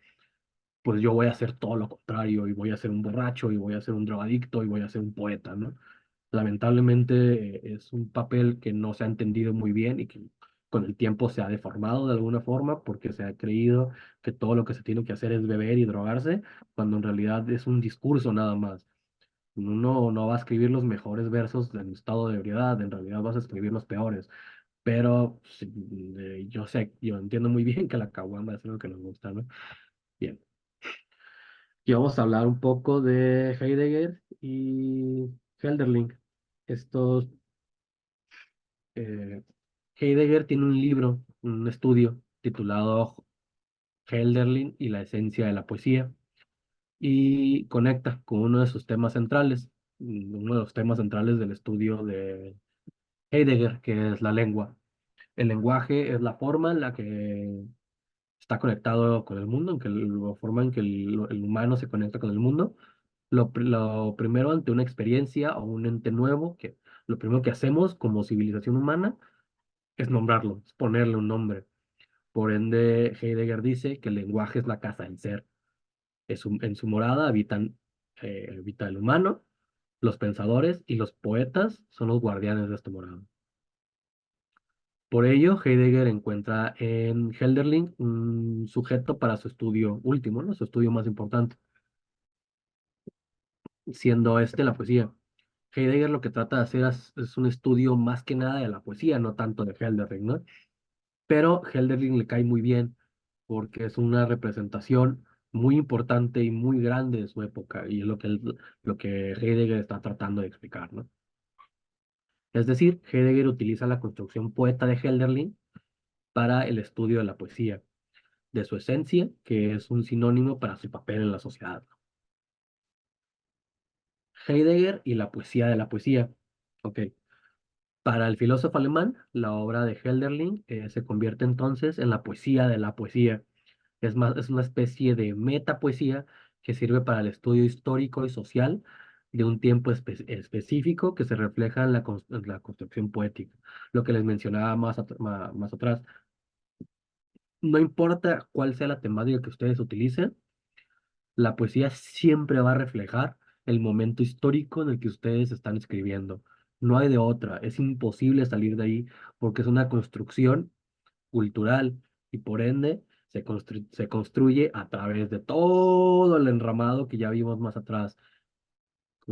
Speaker 1: pues yo voy a hacer todo lo contrario y voy a ser un borracho y voy a ser un drogadicto y voy a ser un poeta, ¿no? Lamentablemente es un papel que no se ha entendido muy bien y que con el tiempo se ha deformado de alguna forma porque se ha creído que todo lo que se tiene que hacer es beber y drogarse, cuando en realidad es un discurso nada más. Uno no va a escribir los mejores versos en estado de ebriedad, en realidad vas a escribir los peores. Pero sí, yo sé, yo entiendo muy bien que la caguama es lo que nos gusta, ¿no? Bien. Y vamos a hablar un poco de Heidegger y Hölderlin. Estos eh, Heidegger tiene un libro, un estudio titulado Hölderlin y la esencia de la poesía y conecta con uno de sus temas centrales, uno de los temas centrales del estudio de Heidegger, que es la lengua. El lenguaje es la forma en la que está conectado con el mundo, en que la forma en que el humano se conecta con el mundo. Lo primero ante una experiencia o un ente nuevo, que lo primero que hacemos como civilización humana es nombrarlo, es ponerle un nombre. Por ende, Heidegger dice que el lenguaje es la casa del ser. En su morada habita el humano, los pensadores y los poetas son los guardianes de esta morada. Por ello, Heidegger encuentra en Hölderlin un sujeto para su estudio último, ¿no? Su estudio más importante, siendo este la poesía. Heidegger lo que trata de hacer es un estudio más que nada de la poesía, no tanto de Hölderlin, ¿no? Pero Hölderlin le cae muy bien porque es una representación muy importante y muy grande de su época y es lo que Heidegger está tratando de explicar, ¿no? Es decir, Heidegger utiliza la construcción poeta de Hölderlin para el estudio de la poesía, de su esencia, que es un sinónimo para su papel en la sociedad. Heidegger y la poesía de la poesía. Ok. Para el filósofo alemán, la obra de Hölderlin se convierte entonces en la poesía de la poesía. Es más, es una especie de metapoesía que sirve para el estudio histórico y social de un tiempo específico que se refleja en en la construcción poética. Lo que les mencionaba más atrás. No importa cuál sea la temática que ustedes utilicen, la poesía siempre va a reflejar el momento histórico en el que ustedes están escribiendo. No hay de otra, es imposible salir de ahí porque es una construcción cultural y por ende se construye a través de todo el enramado que ya vimos más atrás.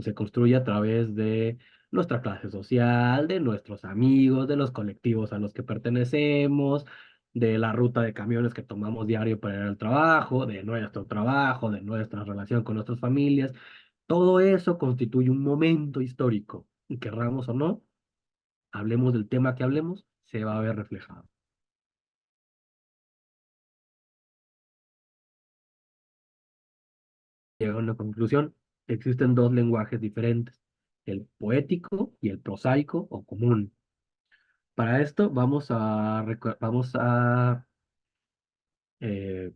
Speaker 1: Se construye a través de nuestra clase social, de nuestros amigos, de los colectivos a los que pertenecemos, de la ruta de camiones que tomamos diario para ir al trabajo, de nuestra relación con nuestras familias. Todo eso constituye un momento histórico, y querramos o no, hablemos del tema que hablemos, se va a ver reflejado. Llega a una conclusión, existen dos lenguajes diferentes, el poético y el prosaico o común. Para esto vamos a eh,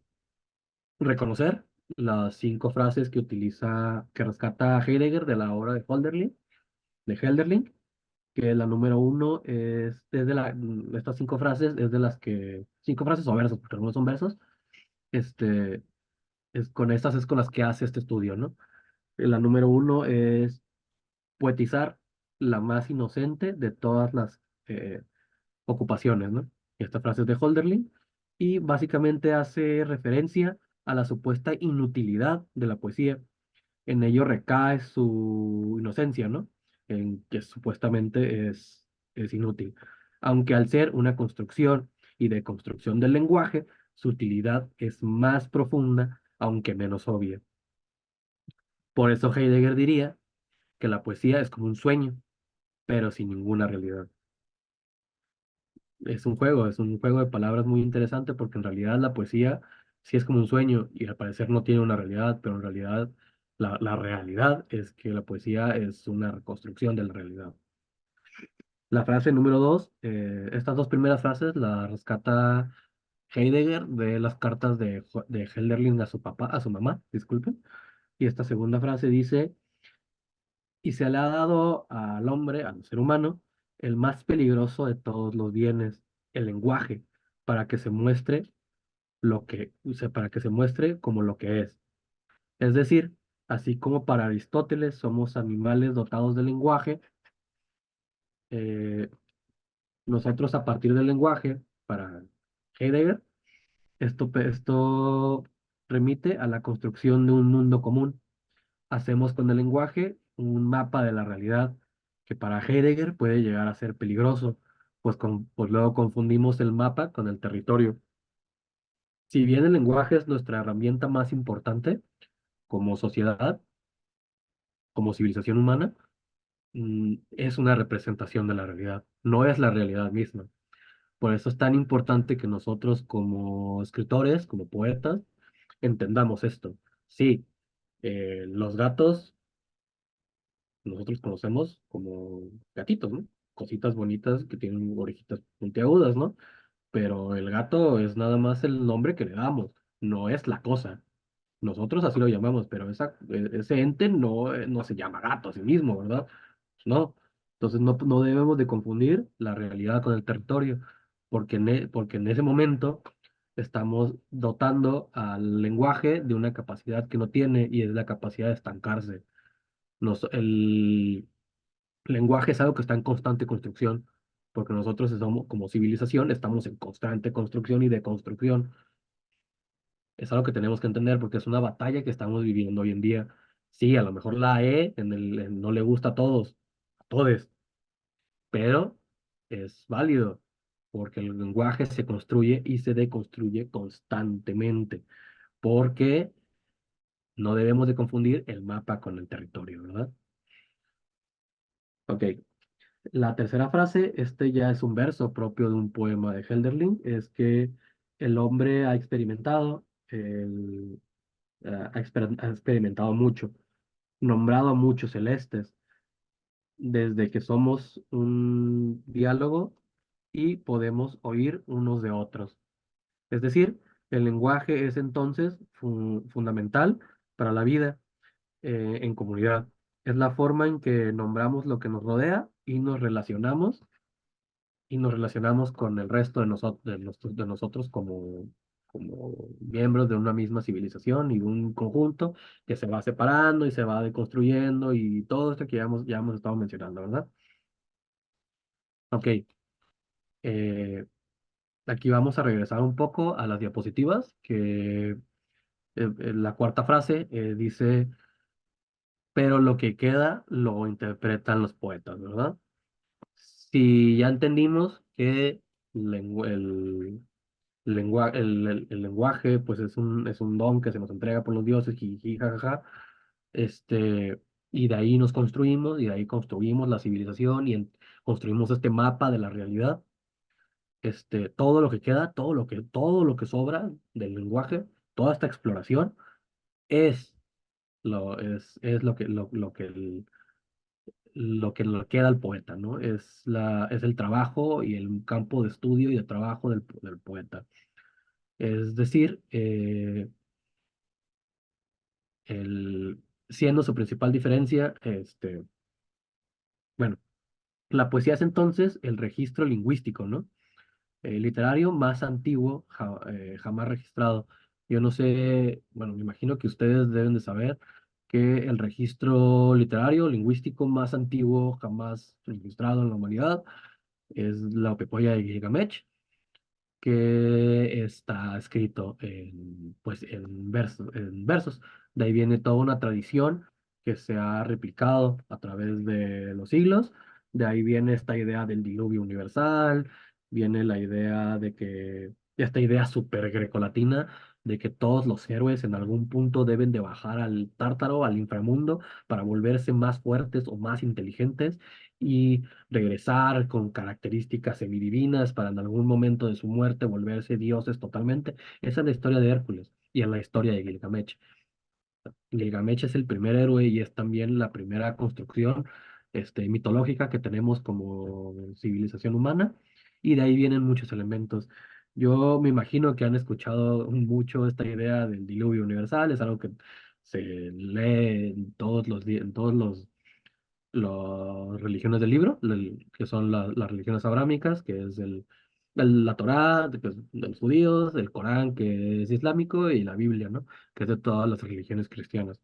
Speaker 1: reconocer las 5 frases que rescata Heidegger de la obra de Hölderlin, que la número uno es estas 5 frases es de las que, 5 frases o versos, porque algunos son versos, este, con estas es con las que hace este estudio, ¿no? La número uno es poetizar la más inocente de todas las ocupaciones, ¿no? Esta frase es de Hölderlin y básicamente hace referencia a la supuesta inutilidad de la poesía. En ello recae su inocencia, ¿no? En que supuestamente es inútil. Aunque al ser una construcción y de construcción del lenguaje, su utilidad es más profunda, aunque menos obvia. Por eso Heidegger diría que la poesía es como un sueño, pero sin ninguna realidad. Es un juego de palabras muy interesante porque en realidad la poesía sí es como un sueño y al parecer no tiene una realidad, pero en realidad La realidad es que la poesía es una reconstrucción de la realidad. La frase número dos, estas dos primeras frases las rescata Heidegger de las cartas de Hölderlin a su papá, a su mamá, disculpen. Y esta segunda frase dice, y se le ha dado al hombre, al ser humano, el más peligroso de todos los bienes, el lenguaje, para que se muestre para que se muestre como lo que es. Es decir, así como para Aristóteles somos animales dotados de lenguaje, eh, nosotros a partir del lenguaje, para Heidegger, esto remite a la construcción de un mundo común. Hacemos con el lenguaje un mapa de la realidad que para Heidegger puede llegar a ser peligroso, pues luego confundimos el mapa con el territorio. Si bien el lenguaje es nuestra herramienta más importante como sociedad, como civilización humana, es una representación de la realidad, no es la realidad misma. Por eso es tan importante que nosotros como escritores, como poetas, entendamos esto. Sí, los gatos nosotros conocemos como gatitos, ¿no? Cositas bonitas que tienen orejitas puntiagudas, ¿no? Pero el gato es nada más el nombre que le damos, no es la cosa. Nosotros así lo llamamos, pero ese ente no se llama gato a sí mismo, ¿verdad? No. Entonces no debemos de confundir la realidad con el territorio, porque en ese momento estamos dotando al lenguaje de una capacidad que no tiene y es la capacidad de estancarse. El lenguaje es algo que está en constante construcción, porque nosotros somos, como civilización estamos en constante construcción y deconstrucción. Es algo que tenemos que entender porque es una batalla que estamos viviendo hoy en día. Sí, a lo mejor la E no le gusta a todos, a todes, pero es válido porque el lenguaje se construye y se deconstruye constantemente, porque no debemos de confundir el mapa con el territorio, ¿verdad? Ok, la tercera frase, este ya es un verso propio de un poema de Hölderlin, es que el hombre ha experimentado, ha experimentado mucho, nombrado a muchos celestes, desde que somos un diálogo y podemos oír unos de otros. Es decir, el lenguaje es entonces fundamental para la vida en comunidad. Es la forma en que nombramos lo que nos rodea y nos relacionamos con el resto de nosotros como miembros de una misma civilización y un conjunto que se va separando y se va deconstruyendo y todo esto que ya hemos estado mencionando, ¿verdad? Ok, aquí vamos a regresar un poco a las diapositivas, que la cuarta frase dice, pero lo que queda lo interpretan los poetas, ¿verdad? Si ya entendimos que el lenguaje, pues es un don que se nos entrega por los dioses, jiji, jajaja, y de ahí nos construimos, y de ahí construimos la civilización, construimos este mapa de la realidad. Todo lo que queda, todo lo que sobra del lenguaje, toda esta exploración, es es lo que le queda al poeta, ¿no? Es el trabajo y el campo de estudio y de trabajo del poeta. Es decir, siendo su principal diferencia, bueno, la poesía es entonces el registro lingüístico, ¿no? Literario más antiguo jamás registrado. Yo no sé, bueno, me imagino que ustedes deben de saber que el registro literario, lingüístico más antiguo jamás registrado en la humanidad es la epopeya de Gilgamesh, que está escrito pues, en versos. De ahí viene toda una tradición que se ha replicado a través de los siglos. De ahí viene esta idea del diluvio universal, viene la idea esta idea súper grecolatina de que todos los héroes en algún punto deben de bajar al tártaro, al inframundo, para volverse más fuertes o más inteligentes y regresar con características semidivinas para en algún momento de su muerte volverse dioses totalmente. Esa es la historia de Hércules y es la historia de Gilgamesh. Gilgamesh es el primer héroe y es también la primera construcción mitológica que tenemos como civilización humana, y de ahí vienen muchos elementos. Yo me imagino que han escuchado mucho esta idea del diluvio universal, es algo que se lee en todos los días, en todos las religiones del libro, que son las religiones abrámicas, que es la Torá, que es de los judíos, el Corán, que es islámico, y la Biblia, ¿no? Que es de todas las religiones cristianas.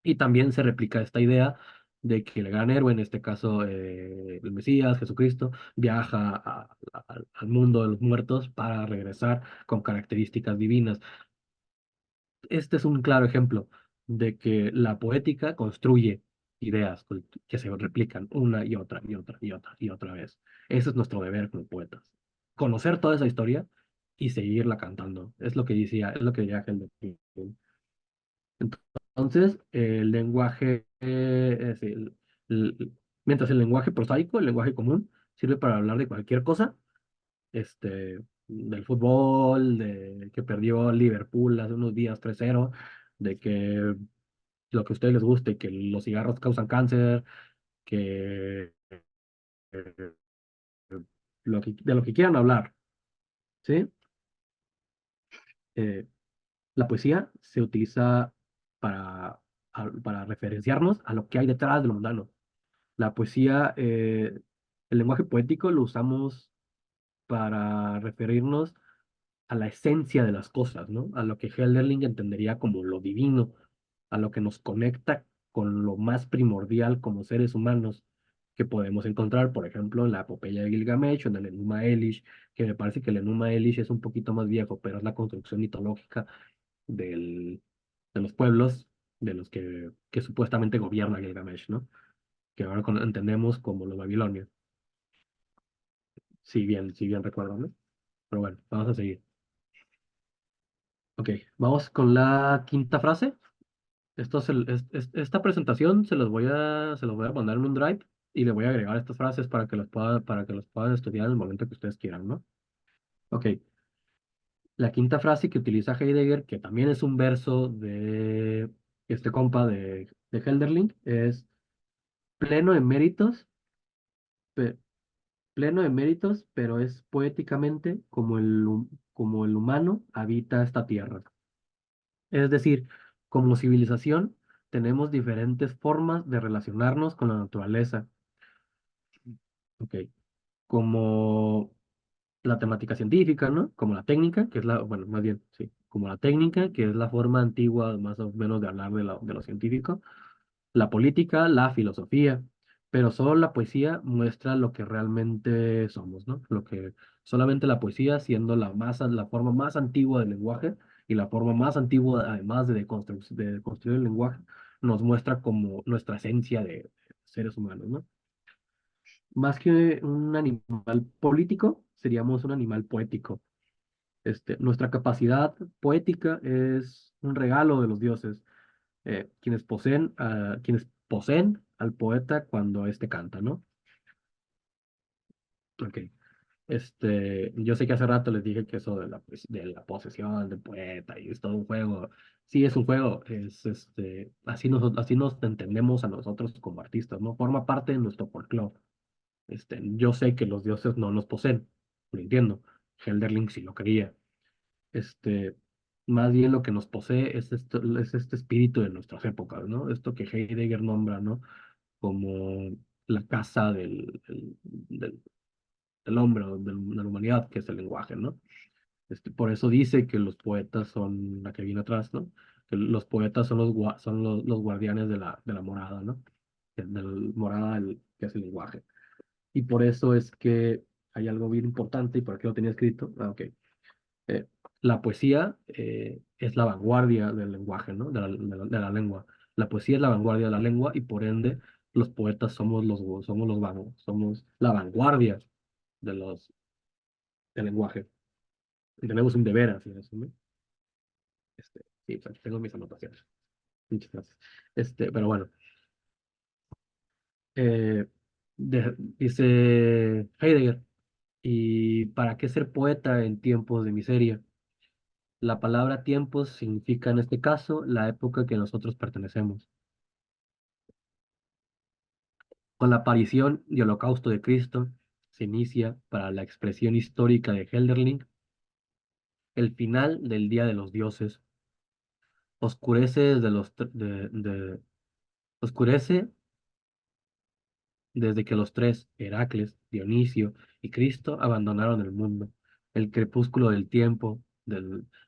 Speaker 1: Y también se replica esta idea de que el gran héroe, en este caso el Mesías, Jesucristo, viaja al mundo de los muertos para regresar con características divinas. Este es un claro ejemplo de que la poética construye ideas que se replican una y otra y otra y otra y otra vez. Ese es nuestro deber como poetas. Conocer toda esa historia y seguirla cantando. Es lo que decía Helder. Entonces, el lenguaje, mientras el lenguaje prosaico, el lenguaje común, sirve para hablar de cualquier cosa, del fútbol, de que perdió Liverpool hace unos días 3-0, de que lo que a ustedes les guste, que los cigarros causan cáncer, que eh, de lo que quieran hablar, ¿sí? Eh, la poesía se utiliza para, para referenciarnos a lo que hay detrás de lo mundano. La poesía, el lenguaje poético lo usamos para referirnos a la esencia de las cosas, ¿no? A lo que Helderling entendería como lo divino, a lo que nos conecta con lo más primordial como seres humanos que podemos encontrar, por ejemplo, en la epopeya de Gilgamesh o en el Enuma Elish, que me parece que el Enuma Elish es un poquito más viejo, pero es la construcción mitológica del, de los pueblos de los que supuestamente gobierna Gilgamesh, ¿no? Que ahora entendemos como los babilonios, si bien recuerdo, ¿no? Pero bueno, vamos a seguir. Ok, vamos con la quinta frase. Esta presentación se los voy a mandar en un drive y le voy a agregar estas frases para que los puedan estudiar en el momento que ustedes quieran, ¿no? Ok, la quinta frase que utiliza Heidegger, que también es un verso de este compa de Helderling, es pleno de méritos, pe- pleno de méritos, pero es poéticamente como el humano habita esta tierra. Es decir, como civilización tenemos diferentes formas de relacionarnos con la naturaleza, ¿ok? Como la temática científica, ¿no? Como la técnica, que es bueno, más bien, sí, como la técnica, que es la forma antigua más o menos de hablar de lo científico, la política, la filosofía, pero solo la poesía muestra lo que realmente somos, ¿no? Solamente la poesía, siendo la forma más antigua del lenguaje y la forma más antigua, además de construir el lenguaje, nos muestra como nuestra esencia de seres humanos, ¿no? Más que un animal político, seríamos un animal poético. Nuestra capacidad poética es un regalo de los dioses, quienes poseen al poeta cuando éste canta, ¿no? Ok. Yo sé que hace rato les dije que eso de la posesión del poeta y es todo un juego. Sí, es un juego, así nos entendemos a nosotros como artistas, ¿no? Forma parte de nuestro folclore. Yo sé que los dioses no nos poseen, lo entiendo. Helderling sí lo quería. Este, Más bien lo que nos posee es este espíritu de nuestras épocas, ¿no? Esto que Heidegger nombra, ¿no? Como la casa del hombre o de la humanidad, que es el lenguaje, ¿no? Por eso dice que los poetas son la que viene atrás, ¿no? Que los poetas son los guardianes de la morada, ¿no? Del morada que es el lenguaje. Y por eso es que hay algo bien importante, y por aquí lo tenía escrito. Ok. eh, la poesía es la vanguardia del lenguaje, ¿no? De la lengua. La poesía es la vanguardia de la lengua y por ende los poetas somos la vanguardia de del lenguaje. Y tenemos un deber así eso, ¿no? Sí, pues aquí tengo mis anotaciones. Muchas gracias. Pero bueno, eh, dice Heidegger, ¿y para qué ser poeta en tiempos de miseria? La palabra tiempos significa en este caso la época que nosotros pertenecemos. Con la aparición y holocausto de Cristo, se inicia, para la expresión histórica de Helderling, el final del Día de los Dioses. Oscurece oscurece desde que los tres, Heracles, Dionisio y Cristo, abandonaron el mundo. El crepúsculo del tiempo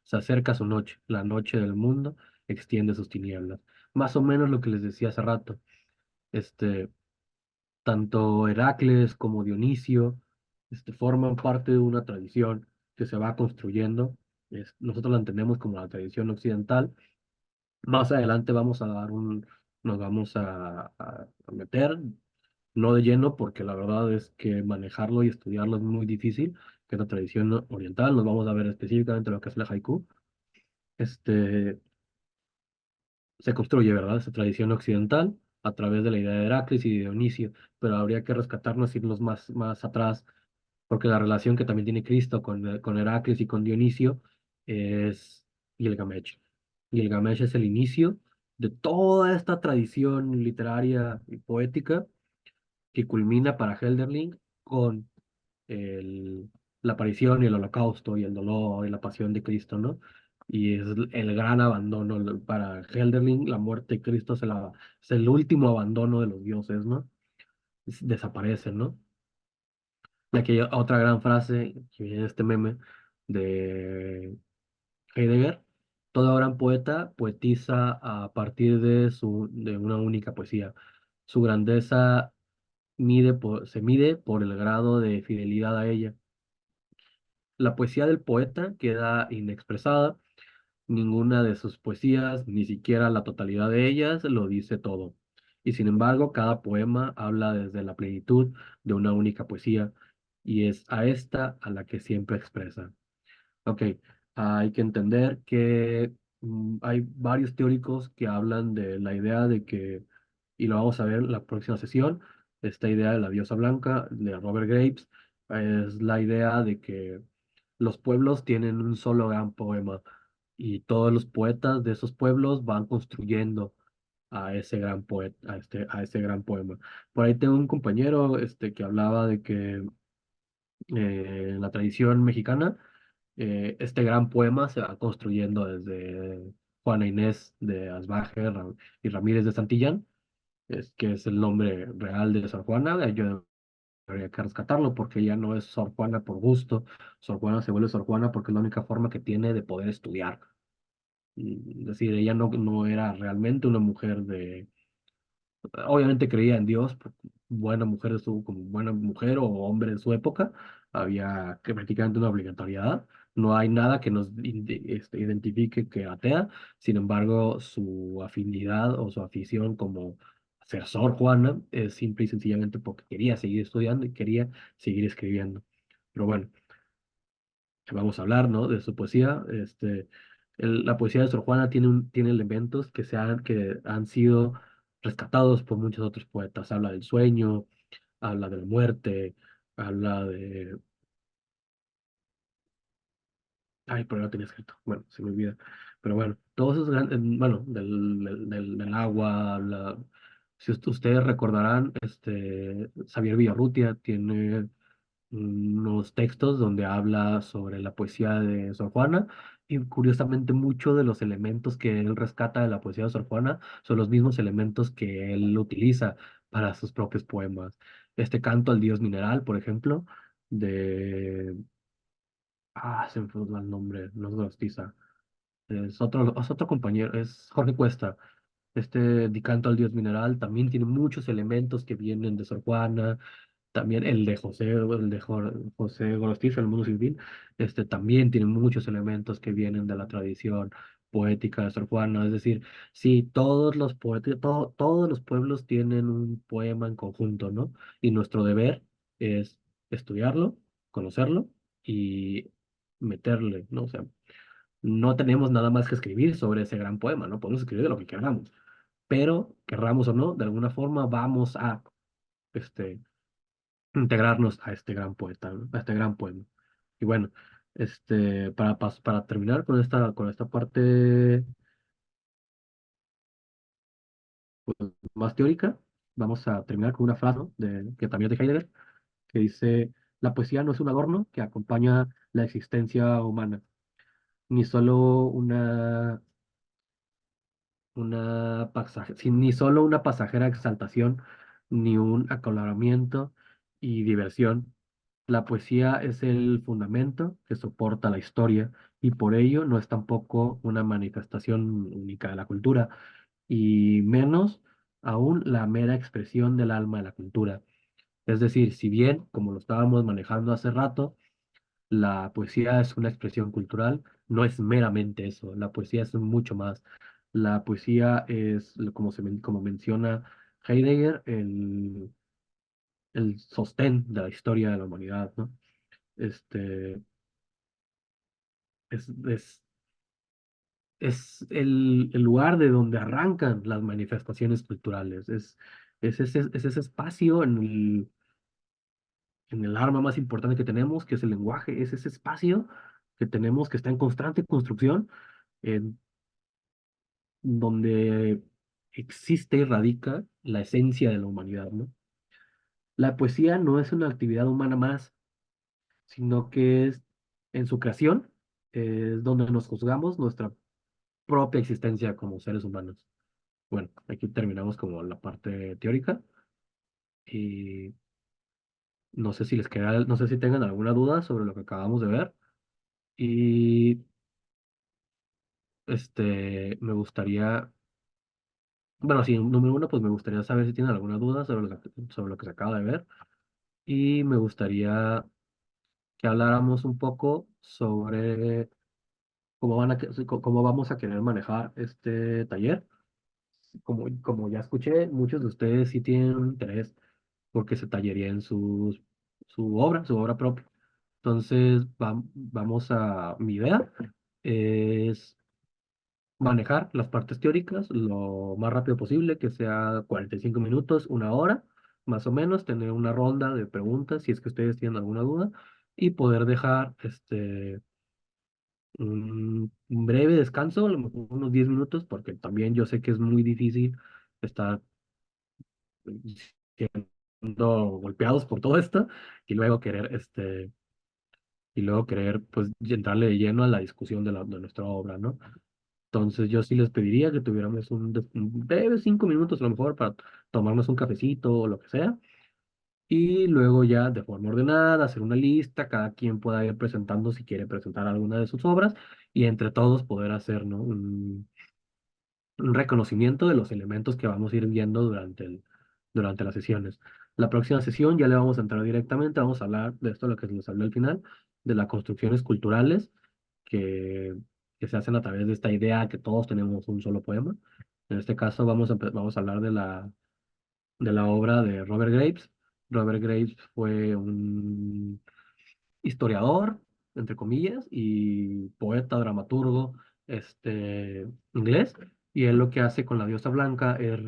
Speaker 1: se acerca a su noche. La noche del mundo extiende sus tinieblas. Más o menos lo que les decía hace rato. Este, Tanto Heracles como Dionisio, forman parte de una tradición que se va construyendo. Nosotros la entendemos como la tradición occidental. Más adelante nos vamos a meter, no de lleno, porque la verdad es que manejarlo y estudiarlo es muy difícil, que es la tradición oriental. Nos vamos a ver específicamente lo que es el haiku. Este, Se construye, ¿verdad? Esa tradición occidental a través de la idea de Heracles y de Dionisio, pero habría que rescatarnos, irnos más atrás, porque la relación que también tiene Cristo con Heracles y con Dionisio es Gilgamesh. Gilgamesh es el inicio de toda esta tradición literaria y poética que culmina para Helderling con el, la aparición y el holocausto y el dolor y la pasión de Cristo, ¿no? Y es el gran abandono para Helderling, la muerte de Cristo es el último abandono de los dioses, ¿no? Desaparecen, ¿no? Y aquí hay otra gran frase que viene en este meme de Heidegger: todo gran poeta poetiza a partir de una única poesía. Su grandeza se mide por el grado de fidelidad a ella. La poesía del poeta queda inexpresada. Ninguna de sus poesías, ni siquiera la totalidad de ellas, lo dice todo. Y sin embargo, cada poema habla desde la plenitud de una única poesía, y es a esta a la que siempre expresa. Ok, hay que entender que hay varios teóricos que hablan de la idea de que, y lo vamos a ver en la próxima sesión, esta idea de la diosa blanca de Robert Graves, es la idea de que los pueblos tienen un solo gran poema y todos los poetas de esos pueblos van construyendo a ese gran poeta, a ese gran poema. Por ahí tengo un compañero que hablaba de que en la tradición mexicana, este gran poema se va construyendo desde Juana Inés de Asbaje y Ramírez de Santillán, que es el nombre real de Sor Juana. Yo habría que rescatarlo porque ya no es Sor Juana por gusto. Sor Juana se vuelve Sor Juana porque es la única forma que tiene de poder estudiar. Es decir, ella no era realmente una mujer obviamente creía en Dios, buena mujer como buena mujer o hombre de su época, había que prácticamente una obligatoriedad. No hay nada que nos identifique que atea. Sin embargo, su afinidad o su afición como ser Sor Juana es simple y sencillamente porque quería seguir estudiando y quería seguir escribiendo. Pero bueno, vamos a hablar, ¿no? De su poesía. La poesía de Sor Juana tiene elementos que han sido rescatados por muchos otros poetas. Habla del sueño, habla de la muerte, habla de... Ay, pero no tenía escrito. Bueno, se me olvida. Pero bueno, todos esos grandes, bueno, del agua, si ustedes recordarán, Xavier Villarrutia tiene unos textos donde habla sobre la poesía de Sor Juana, y curiosamente muchos de los elementos que él rescata de la poesía de Sor Juana son los mismos elementos que él utiliza para sus propios poemas. Este canto al dios mineral, por ejemplo, de... se me fue el nombre, no es Gorostiza, es otro compañero, es Jorge Cuesta. Di canto al dios mineral también tiene muchos elementos que vienen de Sor Juana. También José Gorostiza, El Mundo Civil, también tiene muchos elementos que vienen de la tradición poética de Sor Juana. Es decir, sí, todos los poetas, todos los pueblos tienen un poema en conjunto, ¿no? Y nuestro deber es estudiarlo, conocerlo y meterle, ¿no? O sea, no tenemos nada más que escribir sobre ese gran poema, ¿no? Podemos escribir de lo que queramos, pero querramos o no, de alguna forma vamos a, este, integrarnos a este gran poeta, ¿no? A este gran poema. Y bueno, Para terminar con esta parte pues, más teórica, vamos a terminar con una frase, ¿no? Que también es de Heidegger, que dice, la poesía no es un adorno que acompaña la existencia humana, ni solo ni solo una pasajera exaltación, ni un acaloramiento y diversión. La poesía es el fundamento que soporta la historia y por ello no es tampoco una manifestación única de la cultura, y menos aún la mera expresión del alma de la cultura. Es decir, si bien, como lo estábamos manejando hace rato, la poesía es una expresión cultural, no es meramente eso, la poesía es mucho más. La poesía es, como menciona Heidegger, el sostén de la historia de la humanidad, ¿no? Este, es, es, es el lugar de donde arrancan las manifestaciones culturales, es ese espacio en el arma más importante que tenemos, que es el lenguaje, es ese espacio que tenemos que está en constante construcción, en donde existe y radica la esencia de la humanidad, ¿no? La poesía no es una actividad humana más, sino que es en su creación, es donde nos juzgamos nuestra propia existencia como seres humanos. Bueno, aquí terminamos como la parte teórica y no sé si tengan alguna duda sobre lo que acabamos de ver y me gustaría, bueno, sí, número uno, pues me gustaría saber si tienen alguna duda sobre lo que se acaba de ver y me gustaría que habláramos un poco sobre cómo vamos a querer manejar este taller. Como ya escuché, muchos de ustedes sí tienen un interés porque se tallerían su obra propia. Entonces, mi idea es manejar las partes teóricas lo más rápido posible, que sea 45 minutos, una hora, más o menos, tener una ronda de preguntas si es que ustedes tienen alguna duda y poder dejar un breve descanso, a lo mejor unos 10 minutos, porque también yo sé que es muy difícil estar siendo golpeados por todo esto y luego querer pues entrarle de lleno a la discusión de nuestra obra, ¿no? Entonces yo sí les pediría que tuviéramos un breve 5 minutos a lo mejor para tomarnos un cafecito o lo que sea. Y luego ya de forma ordenada, hacer una lista, cada quien pueda ir presentando si quiere presentar alguna de sus obras y entre todos poder hacer, ¿no? un reconocimiento de los elementos que vamos a ir viendo durante las sesiones. La próxima sesión ya le vamos a entrar directamente, vamos a hablar de esto, lo que les hablé al final, de las construcciones culturales que, que se hacen a través de esta idea que todos tenemos un solo poema. En este caso vamos a hablar de la obra de Robert Graves. Robert Graves fue un historiador, entre comillas, y poeta, dramaturgo, inglés, y él lo que hace con la diosa blanca es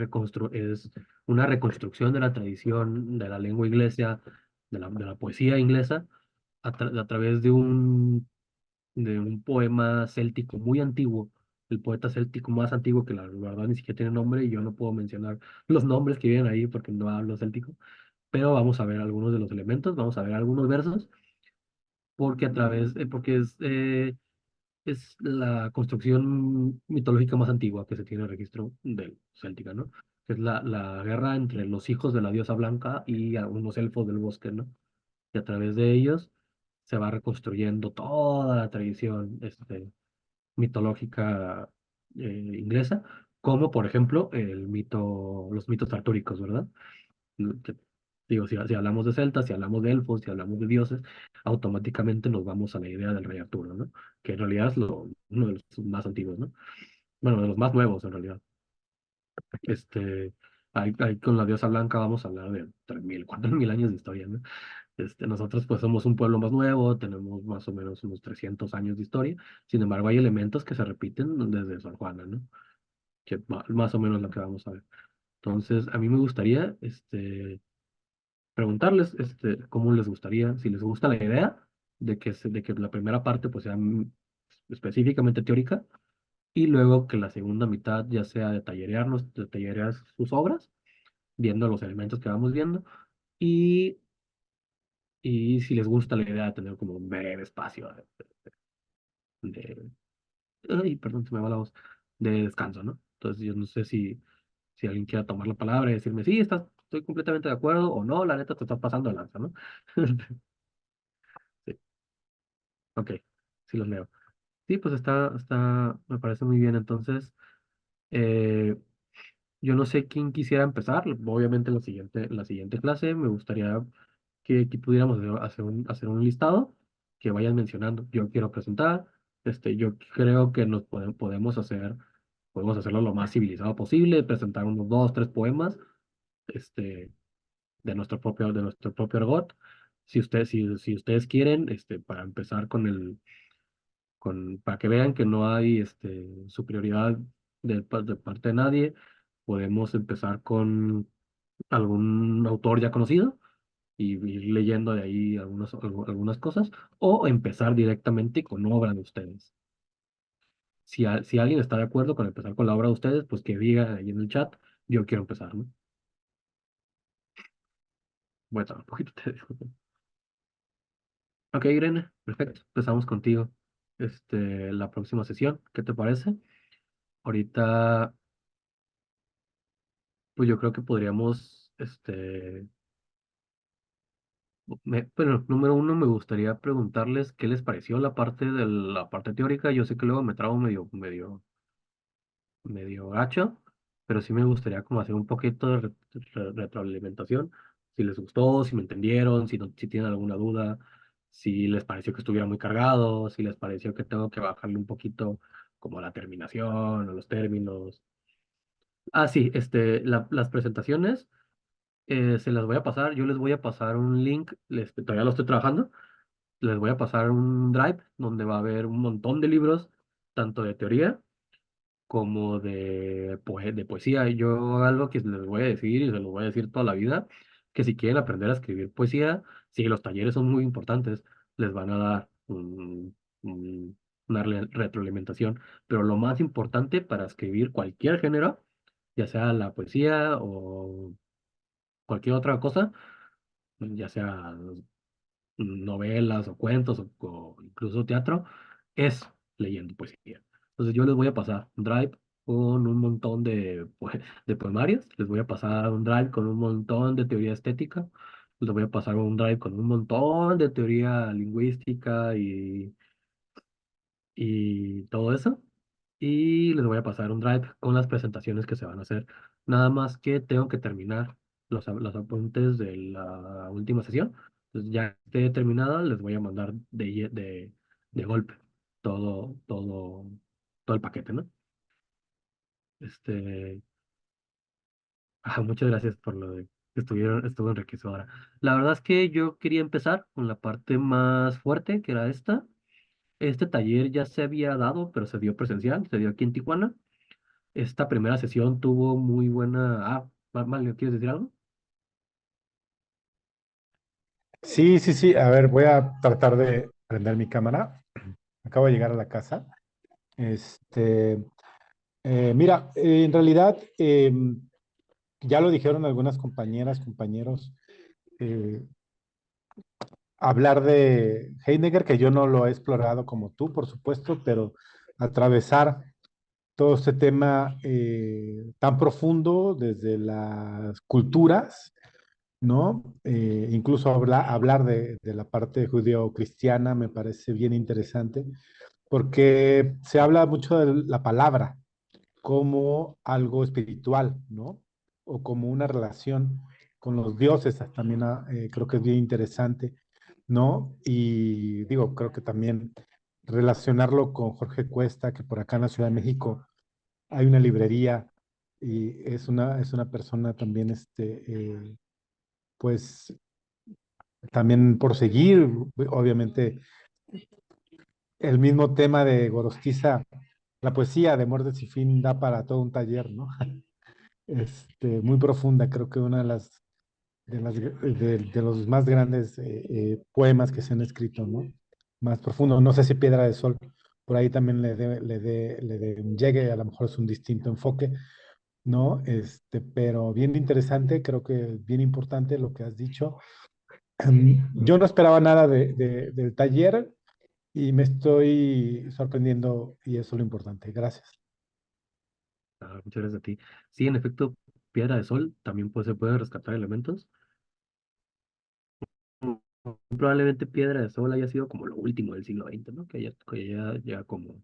Speaker 1: una reconstrucción de la tradición de la lengua inglesa, de la poesía inglesa, a través de un poema céltico muy antiguo, el poeta céltico más antiguo que la verdad ni siquiera tiene nombre, y yo no puedo mencionar los nombres que vienen ahí porque no hablo céltico, pero vamos a ver algunos de los elementos, vamos a ver algunos versos porque es la construcción mitológica más antigua que se tiene registro del céltica, ¿no? Es la guerra entre los hijos de la diosa blanca y unos elfos del bosque, ¿no? Y a través de ellos se va reconstruyendo toda la tradición mitológica inglesa, como por ejemplo los mitos artúricos, ¿verdad? que- Digo, si hablamos de celtas, si hablamos de elfos, si hablamos de dioses, automáticamente nos vamos a la idea del rey Arturo, ¿no? Que en realidad es uno de los más antiguos, ¿no? Bueno, de los más nuevos en realidad. Este, ahí con la diosa blanca vamos a hablar de 3.000, 4.000 años de historia, ¿no? Nosotros pues somos un pueblo más nuevo, tenemos más o menos unos 300 años de historia, sin embargo hay elementos que se repiten desde Sor Juana, ¿no? Que más o menos lo que vamos a ver. Entonces, a mí me gustaría, preguntarles cómo les gustaría, si les gusta la idea, de que la primera parte pues sea específicamente teórica y luego que la segunda mitad ya sea de tallerear sus obras, viendo los elementos que vamos viendo y, y si les gusta la idea de tener como un breve espacio de, ay, perdón, se me va la voz, de descanso, ¿no? Entonces yo no sé si alguien quiera tomar la palabra y decirme, sí, estoy completamente de acuerdo o no, la neta te estás pasando de lanza, ¿no? Sí, ok, sí los leo. Sí, pues me parece muy bien. Entonces, eh, yo no sé quién quisiera empezar. Obviamente en la siguiente clase me gustaría que pudiéramos hacer un listado que vayan mencionando. Yo quiero presentar, yo creo que podemos hacerlo lo más civilizado posible, presentar unos dos, tres poemas, este, de nuestro propio argot. Si ustedes quieren, para empezar para que vean que no hay superioridad de parte de nadie, podemos empezar con algún autor ya conocido y ir leyendo de ahí algunas cosas, o empezar directamente con obra de ustedes. Si alguien está de acuerdo con empezar con la obra de ustedes, pues que diga ahí en el chat, yo quiero empezar, ¿no? Voy a tomar un poquito de... Ok, Irene, perfecto. Empezamos contigo. La próxima sesión, ¿qué te parece? Ahorita, pues yo creo que podríamos, bueno, número uno, me gustaría preguntarles qué les pareció la parte teórica. Yo sé que luego me trabo medio gacho, pero sí me gustaría como hacer un poquito de retroalimentación. Si les gustó, si me entendieron, si tienen alguna duda, si les pareció que estuviera muy cargado, si les pareció que tengo que bajarle un poquito como la terminación o los términos. Ah, sí, las presentaciones se las voy a pasar. Yo les voy a pasar un link, todavía lo estoy trabajando. Les voy a pasar un drive donde va a haber un montón de libros, tanto de teoría como de poesía. Y yo algo que les voy a decir y se lo voy a decir toda la vida, que si quieren aprender a escribir poesía, sí, los talleres son muy importantes, les van a dar una retroalimentación, pero lo más importante para escribir cualquier género, ya sea la poesía o cualquier otra cosa, ya sea novelas o cuentos o incluso teatro, es leyendo poesía. Entonces yo les voy a pasar un drive con un montón de poemarios, les voy a pasar un drive con un montón de teoría estética, les voy a pasar un drive con un montón de teoría lingüística y todo eso. Y les voy a pasar un drive con las presentaciones que se van a hacer. Nada más que tengo que terminar los apuntes de la última sesión. Entonces ya que esté terminada, les voy a mandar de golpe todo el paquete, ¿no? Este, muchas gracias por lo de que estuvo enriquecedora. La verdad es que yo quería empezar con la parte más fuerte, que era esta. Este taller ya se había dado, pero se dio presencial, se dio aquí en Tijuana. Esta primera sesión tuvo muy buena... Mario, ¿quieres decir algo?
Speaker 8: Sí, sí, sí. A ver, voy a tratar de prender mi cámara. Acabo de llegar a la casa. Este, mira, en realidad, ya lo dijeron algunas compañeras, compañeros, eh, hablar de Heidegger, que yo no lo he explorado como tú, por supuesto, pero atravesar todo este tema tan profundo desde las culturas, ¿no? Incluso hablar de la parte judeo-cristiana me parece bien interesante, porque se habla mucho de la palabra como algo espiritual, ¿no? O como una relación con los dioses, también creo que es bien interesante, ¿no? Y digo, creo que también relacionarlo con Jorge Cuesta, que por acá en la Ciudad de México hay una librería y es una persona también, pues también por seguir, obviamente, el mismo tema de Gorostiza, la poesía de Muerte y Fin da para todo un taller, ¿no? Muy profunda, creo que una de los más grandes poemas que se han escrito, ¿no? más profundo. No sé si Piedra de Sol por ahí también le dé un llegue, a lo mejor es un distinto enfoque, ¿no? Pero bien interesante, creo que bien importante lo que has dicho. Yo no esperaba nada del taller y me estoy sorprendiendo y eso es lo importante. Gracias.
Speaker 1: Muchas gracias a ti. Sí, en efecto, Piedra de Sol también pues, se puede rescatar elementos. Probablemente Piedra de Sol haya sido como lo último del siglo XX, ¿no? Que ya como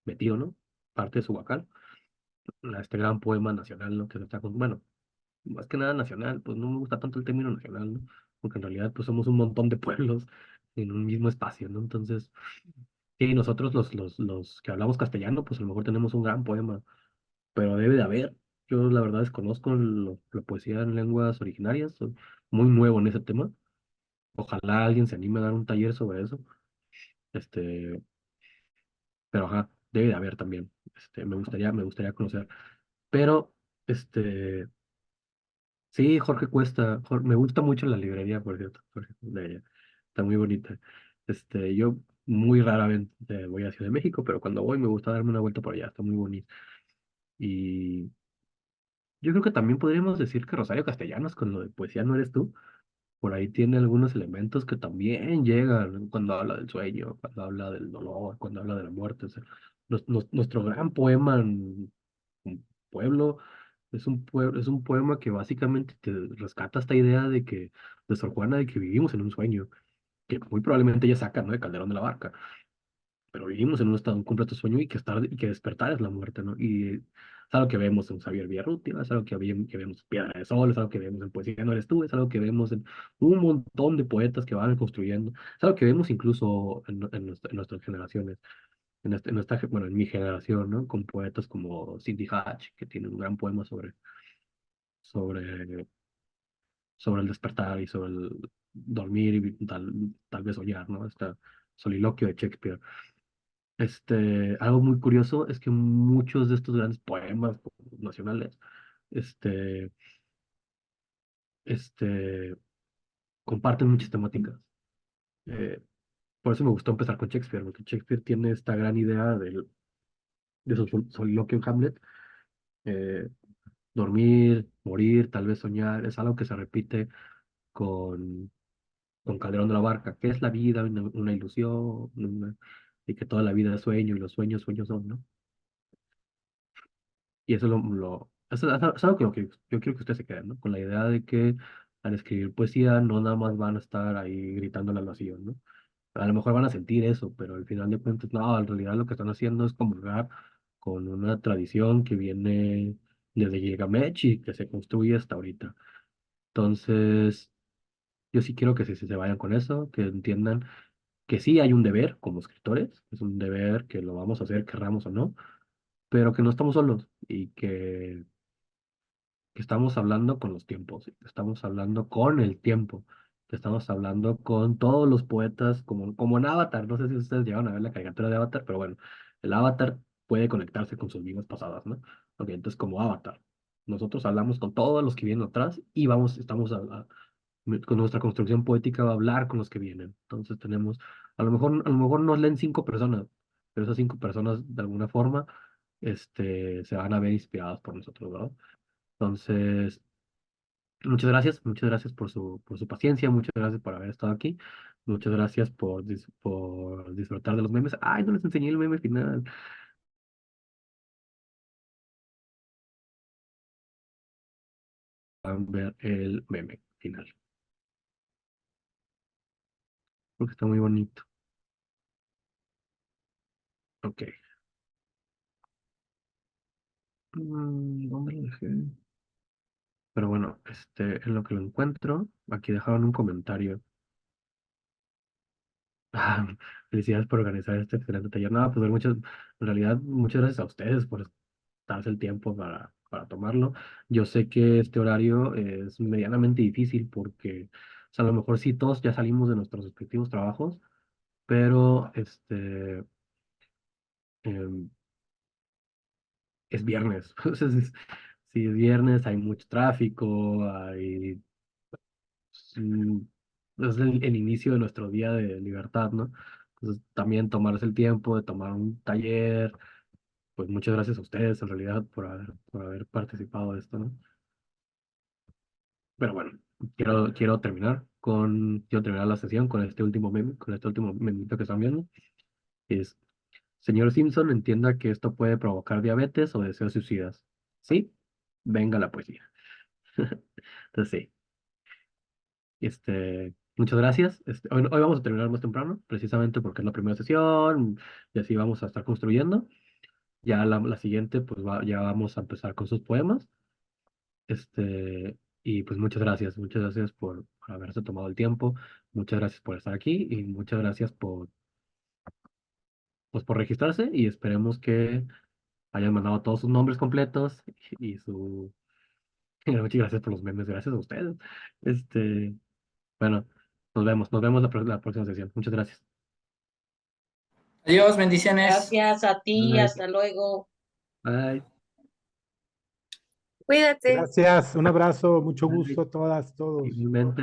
Speaker 1: metido, ¿no? Parte de su Huacal, este gran poema nacional, ¿no? Que se está bueno, más que nada nacional, pues no me gusta tanto el término nacional, ¿no? Porque en realidad pues somos un montón de pueblos en un mismo espacio, ¿no? Entonces, sí, nosotros los que hablamos castellano, pues a lo mejor tenemos un gran poema, pero debe de haber. Yo la verdad desconozco la poesía en lenguas originarias, soy muy nuevo en ese tema. Ojalá alguien se anime a dar un taller sobre eso. Este, pero ajá, debe de haber también. Me gustaría conocer. Pero, sí, Jorge Cuesta, me gusta mucho la librería, por cierto, Jorge, de ella. Está muy bonita. Yo muy rara vez voy a Ciudad de México, pero cuando voy me gusta darme una vuelta por allá, está muy bonito. Y yo creo que también podríamos decir que Rosario Castellanos, con lo de poesía no eres tú, por ahí tiene algunos elementos que también llegan cuando habla del sueño, cuando habla del dolor, cuando habla de la muerte. O sea, nuestro gran poema en Pueblo es un poema que básicamente te rescata esta idea de Sor Juana, de que vivimos en un sueño, que muy probablemente ella saca, ¿no? De Calderón de la Barca, pero vivimos en un estado, un completo sueño y que despertar es la muerte, ¿no? Y es algo que vemos en Xavier Villarrutia, es algo que vemos en Piedra de Sol, es algo que vemos en Poesía No Eres Tú, es algo que vemos en un montón de poetas que van construyendo, es algo que vemos incluso en nuestras generaciones, bueno, en mi generación, ¿no? Con poetas como Cindy Hatch, que tiene un gran poema sobre, sobre el despertar y sobre el dormir y tal vez soñar, ¿no? Este soliloquio de Shakespeare. Algo muy curioso es que muchos de estos grandes poemas nacionales, este, este, comparten muchas temáticas. Eh, por eso me gustó empezar con Shakespeare, porque Shakespeare tiene esta gran idea de su soliloquio en Hamlet. eh, Dormir, morir, tal vez soñar, es algo que se repite con, con Calderón de la Barca. ¿Qué es la vida? Una ilusión, y que toda la vida es sueño y los sueños, sueños son, ¿no? Y eso es algo que yo quiero que ustedes se queden, ¿no? Con la idea de que al escribir poesía no nada más van a estar ahí gritándole al vacío, ¿no? A lo mejor van a sentir eso, pero al final de cuentas, no, en realidad lo que están haciendo es comulgar con una tradición que viene desde Gilgamesh y que se construye hasta ahorita. Entonces, yo sí quiero que se vayan con eso, que entiendan que sí hay un deber como escritores, es un deber que lo vamos a hacer, querramos o no, pero que no estamos solos y que estamos hablando con los tiempos, que estamos hablando con el tiempo, que estamos hablando con todos los poetas, como en Avatar. No sé si ustedes llegaron a ver la caricatura de Avatar, pero bueno, el Avatar puede conectarse con sus vidas pasadas, ¿no? Ok, entonces como Avatar, nosotros hablamos con todos los que vienen atrás y con nuestra construcción poética va a hablar con los que vienen. Entonces a lo mejor nos leen 5 personas, pero esas 5 personas de alguna forma, se van a ver inspiradas por nosotros, ¿verdad? Entonces, muchas gracias por su paciencia, muchas gracias por haber estado aquí, muchas gracias por disfrutar de los memes. Ay, no les enseñé el meme final. Van a ver el meme final, porque está muy bonito. Ok. ¿Dónde lo dejé? Pero bueno, en lo que lo encuentro, aquí dejaron un comentario. Ah, felicidades por organizar este excelente taller. No, pues en realidad, muchas gracias a ustedes por darse el tiempo para tomarlo. Yo sé que este horario es medianamente difícil porque, o sea, a lo mejor sí todos ya salimos de nuestros respectivos trabajos, pero em, es viernes. Entonces, sí, es viernes, hay mucho tráfico, hay es el inicio de nuestro día de libertad, ¿no? Entonces, también tomarse el tiempo de tomar un taller, pues muchas gracias a ustedes en realidad por haber participado de esto, ¿no? Pero bueno, quiero terminar la sesión con este último meme, con este último memito que están viendo. Es, señor Simpson, entienda que esto puede provocar diabetes o deseos suicidas. ¿Sí? Venga la poesía. Entonces sí, muchas gracias. Hoy vamos a terminar más temprano, precisamente porque es la primera sesión y así vamos a estar construyendo. Ya la siguiente, pues ya vamos a empezar con sus poemas. Y pues muchas gracias por haberse tomado el tiempo, muchas gracias por estar aquí y muchas gracias pues, por registrarse y esperemos que hayan mandado todos sus nombres completos y su... Muchas gracias por los memes, gracias a ustedes. Este, bueno, nos vemos la próxima sesión. Muchas gracias.
Speaker 6: Adiós, bendiciones.
Speaker 3: Gracias a ti,
Speaker 1: Bye.
Speaker 3: hasta luego.
Speaker 1: Bye.
Speaker 7: Cuídate.
Speaker 8: Gracias, un abrazo, mucho
Speaker 1: Bye.
Speaker 8: gusto a todas, todos.
Speaker 1: Igualmente.